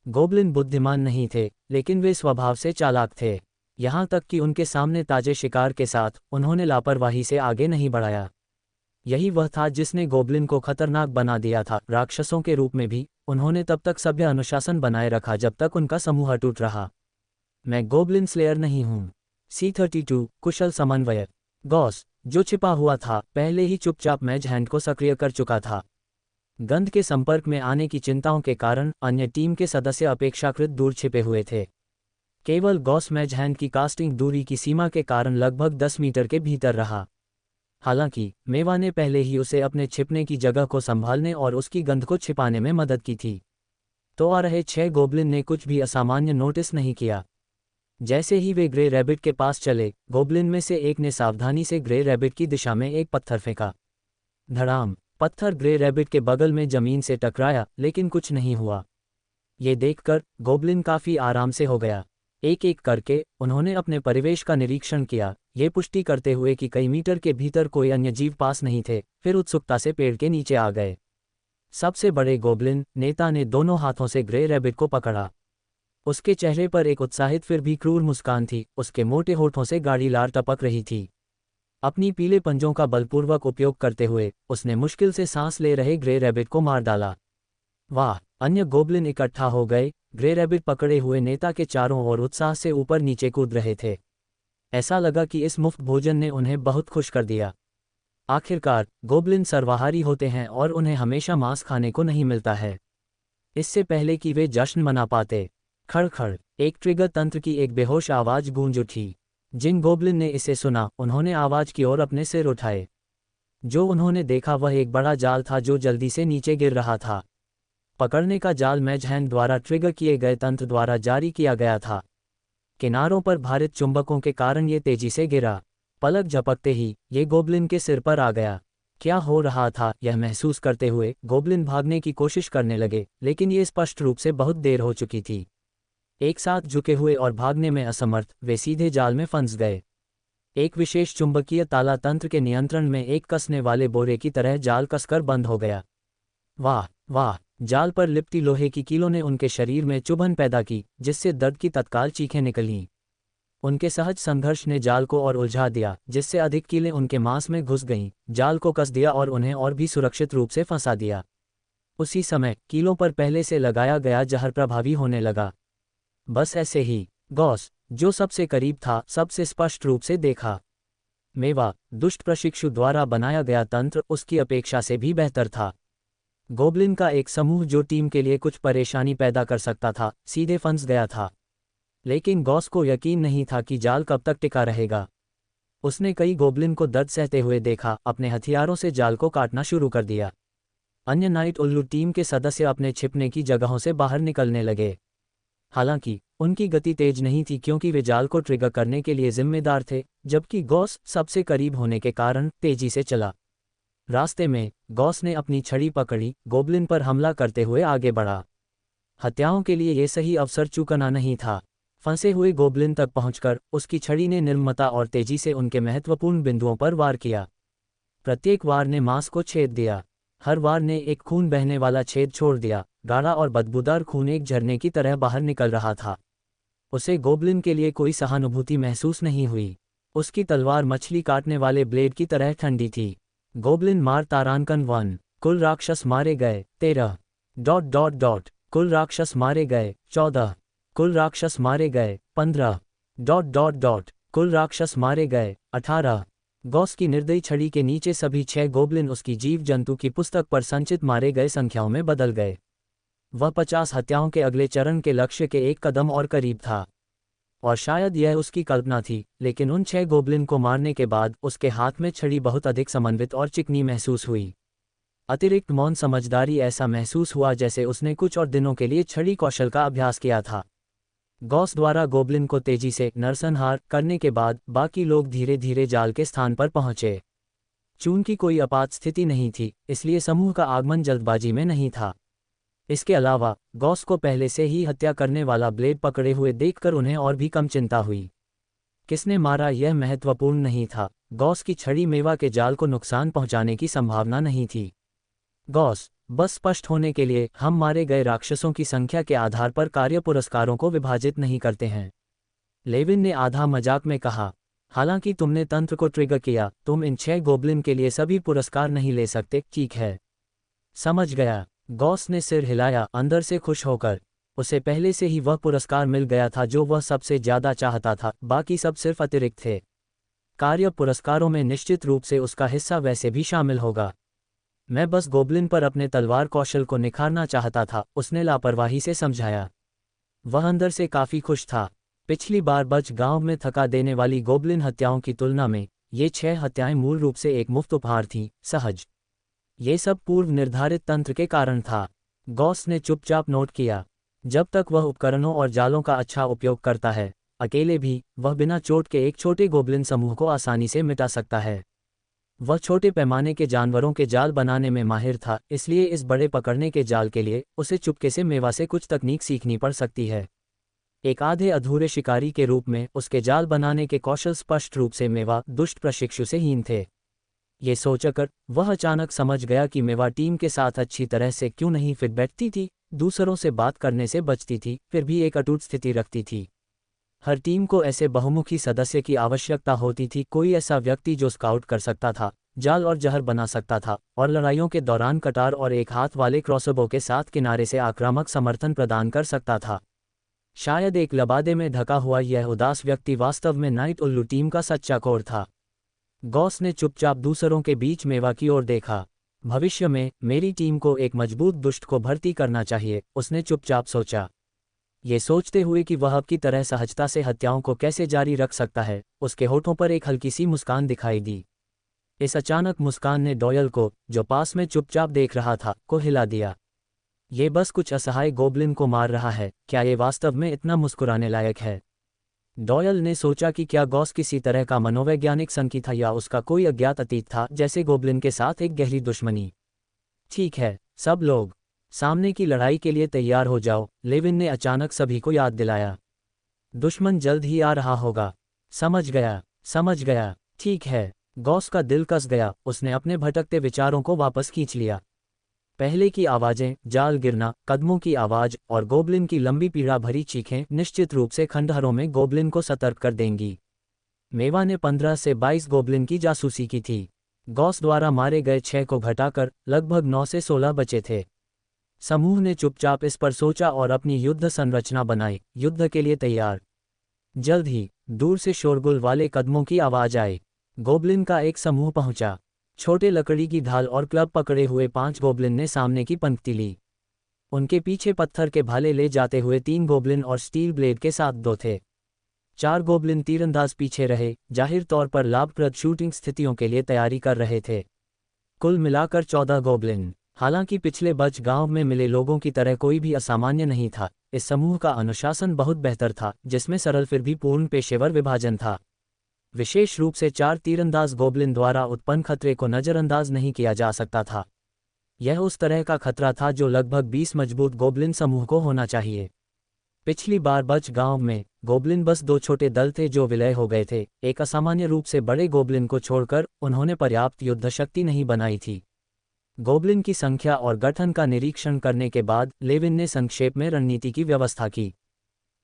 गोब्लिन बुद्धिमान नहीं थे, लेकिन वे स्वभाव से चालाक थे। यहाँ तक कि उनके सामने ताजे शिकार के साथ उन्होंने लापरवाही से आगे नहीं बढ़ाया। यही वह था जिसने गोब्लिन को खतरनाक बना दिया था। राक्षसों के रूप में भी उन्होंने तब तक सभ्य अनुशासन बनाए रखा जब तक उनका समूह टूट रहा। मैं गोब्लिन स्लेयर नहीं हूँ। C-32 कुशल समन्वयक। गॉस, जो छिपा हुआ था, पहले ही चुपचाप मैज हैंड को सक्रिय कर चुका था। गंध के संपर्क में आने की चिंताओं के कारण अन्य टीम के सदस्य अपेक्षाकृत दूर छिपे हुए थे। केवल गॉस मैज हैंड की कास्टिंग दूरी की सीमा के कारण लगभग 10 मीटर के भीतर रहा। हालांकि मेवा ने पहले ही उसे अपने छिपने की जगह को संभालने और उसकी गंध को छिपाने में मदद की थी। तो आ रहे 6 गोब्लिन ने कुछ भी असामान्य नोटिस नहीं किया। जैसे ही वे ग्रे रैबिट के पास चले, गोब्लिन में से एक ने सावधानी से ग्रे रैबिट की दिशा में एक पत्थर फेंका। धड़ाम। पत्थर ग्रे रैबिट के बगल में जमीन से टकराया, लेकिन कुछ नहीं हुआ। ये देखकर गोब्लिन काफी आराम से हो गया। एक एक करके उन्होंने अपने परिवेश का निरीक्षण किया, ये पुष्टि करते हुए कि कई मीटर के भीतर कोई अन्य जीव पास नहीं थे। फिर उत्सुकता से पेड़ के नीचे आ गए। सबसे बड़े गोब्लिन नेता ने दोनों हाथों से ग्रे रैबिट को पकड़ा। उसके चेहरे पर एक उत्साहित फिर भी क्रूर मुस्कान थी। उसके मोटे होठों से गाढ़ी लार टपक रही थी। अपनी पीले पंजों का बलपूर्वक उपयोग करते हुए उसने मुश्किल से सांस ले रहे ग्रे रैबिट को मार डाला। वाह! अन्य गोब्लिन इकट्ठा हो गए, ग्रे रैबिट पकड़े हुए नेता के चारों ओर उत्साह से ऊपर नीचे कूद रहे थे। ऐसा लगा कि इस मुफ्त भोजन ने उन्हें बहुत खुश कर दिया। आखिरकार गोब्लिन सर्वाहारी होते हैं और उन्हें हमेशा मांस खाने को नहीं मिलता है। इससे पहले कि वे जश्न मना पाते, खड़-खड़ एक ट्रिगर तंत्र की एक बेहोश आवाज गूंज उठी। जिन गोब्लिन ने इसे सुना उन्होंने आवाज की ओर अपने सिर उठाए। जो उन्होंने देखा वह एक बड़ा जाल था जो जल्दी से नीचे गिर रहा था। पकड़ने का जाल मैज हैंड द्वारा ट्रिगर किए गए तंत्र द्वारा जारी किया गया था। किनारों पर भारित चुंबकों के कारण ये तेजी से गिरा। पलक झपकते ही ये गोब्लिन के सिर पर आ गया। क्या हो रहा था यह महसूस करते हुए गोब्लिन भागने की कोशिश करने लगे, लेकिन ये स्पष्ट रूप से बहुत देर हो चुकी थी। एक साथ झुके हुए और भागने में असमर्थ वे सीधे जाल में फंस गए। एक विशेष चुंबकीय ताला तंत्र के नियंत्रण में एक कसने वाले बोरे की तरह जाल कसकर बंद हो गया। वाह वाह! जाल पर लिपटी लोहे की कीलों ने उनके शरीर में चुभन पैदा की, जिससे दर्द की तत्काल चीखें निकलीं। उनके सहज संघर्ष ने जाल को और उलझा दिया, जिससे अधिक कीलें उनके मांस में घुस गईं, जाल को कस दिया और उन्हें और भी सुरक्षित रूप से फंसा दिया। उसी समय कीलों पर पहले से लगाया गया जहर प्रभावी होने लगा। बस ऐसे ही गॉस, जो सबसे करीब था, सबसे स्पष्ट रूप से देखा। मेवा, दुष्ट प्रशिक्षु द्वारा बनाया गया तंत्र उसकी अपेक्षा से भी बेहतर था। गोब्लिन का एक समूह जो टीम के लिए कुछ परेशानी पैदा कर सकता था, सीधे फंस गया था। लेकिन गॉस को यकीन नहीं था कि जाल कब तक टिका रहेगा। उसने कई गोब्लिन को दर्द सहते हुए देखा, अपने हथियारों से जाल को काटना शुरू कर दिया। अन्य नाइट उल्लू टीम के सदस्य अपने छिपने की जगहों से बाहर निकलने लगे। हालांकि उनकी गति तेज नहीं थी क्योंकि वे जाल को ट्रिगर करने के लिए जिम्मेदार थे, जबकि गॉस सबसे करीब होने के कारण तेजी से चला। रास्ते में गॉस ने अपनी छड़ी पकड़ी, गोब्लिन पर हमला करते हुए आगे बढ़ा। हत्याओं के लिए यह सही अवसर चूकना नहीं था। फंसे हुए गोब्लिन तक पहुंचकर उसकी छड़ी ने निर्ममता और तेजी से उनके महत्वपूर्ण बिंदुओं पर वार किया। प्रत्येक वार ने मांस को छेद दिया। हर वार ने एक खून बहने वाला छेद छोड़ दिया। गाढ़ा और बदबूदार खून एक झरने की तरह बाहर निकल रहा था। उसे गोब्लिन के लिए कोई सहानुभूति महसूस नहीं हुई। उसकी तलवार मछली काटने वाले ब्लेड की तरह ठंडी थी। गोब्लिन मार तारांकन 1, कुल राक्षस मारे गए 13... कुल राक्षस मारे गए 14, कुल राक्षस मारे गए 15... कुल राक्षस मारे गए 18। गॉस की निर्दयी छड़ी के नीचे सभी 6 गोब्लिन उसकी जीव जंतु की पुस्तक पर संचित मारे गए संख्याओं में बदल गए। वह 50 हत्याओं के अगले चरण के लक्ष्य के एक कदम और करीब था। और शायद यह उसकी कल्पना थी, लेकिन उन 6 गोब्लिन को मारने के बाद उसके हाथ में छड़ी बहुत अधिक समन्वित और चिकनी महसूस हुई। अतिरिक्त मौन समझदारी, ऐसा महसूस हुआ जैसे उसने कुछ और दिनों के लिए छड़ी कौशल का अभ्यास किया था। गॉस द्वारा गोब्लिन को तेजी से नरसंहार करने के बाद बाकी लोग धीरे धीरे जाल के स्थान पर पहुंचे। चूंकि कोई आपात स्थिति नहीं थी, इसलिए समूह का आगमन जल्दबाजी में नहीं था। इसके अलावा गॉस को पहले से ही हत्या करने वाला ब्लेड पकड़े हुए देखकर उन्हें और भी कम चिंता हुई। किसने मारा यह महत्वपूर्ण नहीं था। गॉस की छड़ी मेवा के जाल को नुकसान पहुंचाने की संभावना नहीं थी। गॉस, बस स्पष्ट होने के लिए, हम मारे गए राक्षसों की संख्या के आधार पर कार्य पुरस्कारों को विभाजित नहीं करते हैं। लेविन ने आधा मजाक में कहा। हालांकि तुमने तंत्र को ट्रिगर किया, तुम इन 6 गोब्लिन के लिए सभी पुरस्कार नहीं ले सकते। ठीक है, समझ गया। गॉस ने सिर हिलाया, अंदर से खुश होकर। उसे पहले से ही वह पुरस्कार मिल गया था जो वह सबसे ज्यादा चाहता था, बाकी सब सिर्फ अतिरिक्त थे। कार्य पुरस्कारों में निश्चित रूप से उसका हिस्सा वैसे भी शामिल होगा। मैं बस गोब्लिन पर अपने तलवार कौशल को निखारना चाहता था, उसने लापरवाही से समझाया। वह अंदर से काफी खुश था। पिछली बार बच गांव में थका देने वाली गोब्लिन हत्याओं की तुलना में ये 6 हत्याएं मूल रूप से एक मुफ्त उपहार थीं, सहज। ये सब पूर्व निर्धारित तंत्र के कारण था। गॉस ने चुपचाप नोट किया। जब तक वह उपकरणों और जालों का अच्छा उपयोग करता है, अकेले भी, वह बिना चोट के एक छोटे गोब्लिन समूह को आसानी से मिटा सकता है। वह छोटे पैमाने के जानवरों के जाल बनाने में माहिर था, इसलिए इस बड़े पकड़ने के जाल के लिए उसे चुपके से मेवा से कुछ तकनीक सीखनी पड़ सकती है। एक आधे अधूरे शिकारी के रूप में उसके जाल बनाने के कौशल स्पष्ट रूप से मेवा दुष्ट प्रशिक्षु से हीन थे। ये सोचकर वह अचानक समझ गया कि मेवा टीम के साथ अच्छी तरह से क्यों नहीं फिट बैठती थी, दूसरों से बात करने से बचती थी, फिर भी एक अटूट स्थिति रखती थी। हर टीम को ऐसे बहुमुखी सदस्य की आवश्यकता होती थी, कोई ऐसा व्यक्ति जो स्काउट कर सकता था, जाल और जहर बना सकता था, और लड़ाइयों के दौरान कटार और एक हाथ वाले क्रॉसबो के साथ किनारे से आक्रामक समर्थन प्रदान कर सकता था। शायद एक लबादे में ढका हुआ यह उदास व्यक्ति वास्तव में नाइट उल्लू टीम का सच्चा कोर था। गॉस ने चुपचाप दूसरों के बीच मेवा की ओर देखा। भविष्य में मेरी टीम को एक मजबूत दुष्ट को भर्ती करना चाहिए, उसने चुपचाप सोचा। ये सोचते हुए कि वह अब की तरह सहजता से हत्याओं को कैसे जारी रख सकता है, उसके होठों पर एक हल्की सी मुस्कान दिखाई दी। इस अचानक मुस्कान ने डॉयल को, जो पास में चुपचाप देख रहा था, को हिला दिया। ये बस कुछ असहाय गोब्लिन को मार रहा है, क्या ये वास्तव में इतना मुस्कुराने लायक है? डॉयल ने सोचा कि क्या गॉस किसी तरह का मनोवैज्ञानिक संकी था या उसका कोई अज्ञात अतीत था, जैसे गोब्लिन के साथ एक गहरी दुश्मनी। ठीक है, सब लोग सामने की लड़ाई के लिए तैयार हो जाओ, लेविन ने अचानक सभी को याद दिलाया। दुश्मन जल्द ही आ रहा होगा। समझ गया। ठीक है। गॉस का दिल कस गया, उसने अपने भटकते विचारों को वापस खींच लिया। पहले की आवाजें, जाल गिरना, कदमों की आवाज और गोब्लिन की लंबी पीड़ा भरी चीखें निश्चित रूप से खंडहरों में गोब्लिन को सतर्क कर देंगी। मेवा ने 15 से 22 गोब्लिन की जासूसी की थी। गॉस द्वारा मारे गए 6 को घटाकर लगभग 9 से 16 बचे थे। समूह ने चुपचाप इस पर सोचा और अपनी युद्ध संरचना बनाई, युद्ध के लिए तैयार। जल्द ही दूर से शोरगुल वाले कदमों की आवाज आई। गोब्लिन का एक समूह पहुंचा। छोटे लकड़ी की ढाल और क्लब पकड़े हुए 5 गोब्लिन ने सामने की पंक्ति ली। उनके पीछे पत्थर के भाले ले जाते हुए 3 गोब्लिन और स्टील ब्लेड के साथ 2 थे। 4 गोब्लिन तीरंदाज पीछे रहे, जाहिर तौर पर लाभप्रद शूटिंग स्थितियों के लिए तैयारी कर रहे थे। कुल मिलाकर 14 गोब्लिन। हालांकि पिछले बच गांव में मिले लोगों की तरह कोई भी असामान्य नहीं था, इस समूह का अनुशासन बहुत बेहतर था, जिसमें सरल फिर भी पूर्ण पेशेवर विभाजन था। विशेष रूप से 4 तीरंदाज गोब्लिन द्वारा उत्पन्न खतरे को नज़रअंदाज नहीं किया जा सकता था। यह उस तरह का खतरा था जो लगभग 20 मजबूत गोब्लिन समूह को होना चाहिए। पिछली बार बच गांव में गोब्लिन बस 2 छोटे दल थे जो विलय हो गए थे। एक असामान्य रूप से बड़े गोब्लिन को छोड़कर उन्होंने पर्याप्त युद्ध शक्ति नहीं बनाई थी। गोब्लिन की संख्या और गठन का निरीक्षण करने के बाद लेविन ने संक्षेप में रणनीति की व्यवस्था की।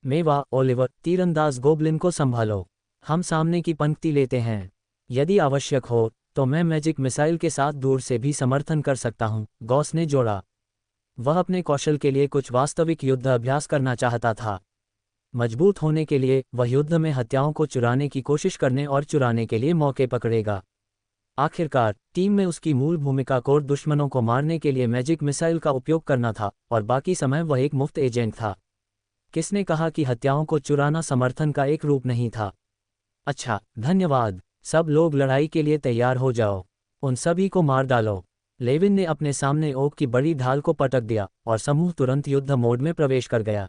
मेवा, ओलिवर, तीरंदाज गोब्लिन को संभालो। हम सामने की पंक्ति लेते हैं। यदि आवश्यक हो तो मैं मैजिक मिसाइल के साथ दूर से भी समर्थन कर सकता हूं, गॉस ने जोड़ा। वह अपने कौशल के लिए कुछ वास्तविक युद्ध अभ्यास करना चाहता था। मजबूत होने के लिए वह युद्ध में हत्याओं को चुराने की कोशिश करने और चुराने के लिए मौके पकड़ेगा। आखिरकार टीम में उसकी मूल भूमिका कोर दुश्मनों को मारने के लिए मैजिक मिसाइल का उपयोग करना था, और बाकी समय वह एक मुफ्त एजेंट था। किसने कहा कि हत्याओं को चुराना समर्थन का एक रूप नहीं था? अच्छा, धन्यवाद। सब लोग लड़ाई के लिए तैयार हो जाओ। उन सभी को मार डालो। लेविन ने अपने सामने ओक की बड़ी ढाल को पटक दिया और समूह तुरंत युद्ध मोड में प्रवेश कर गया।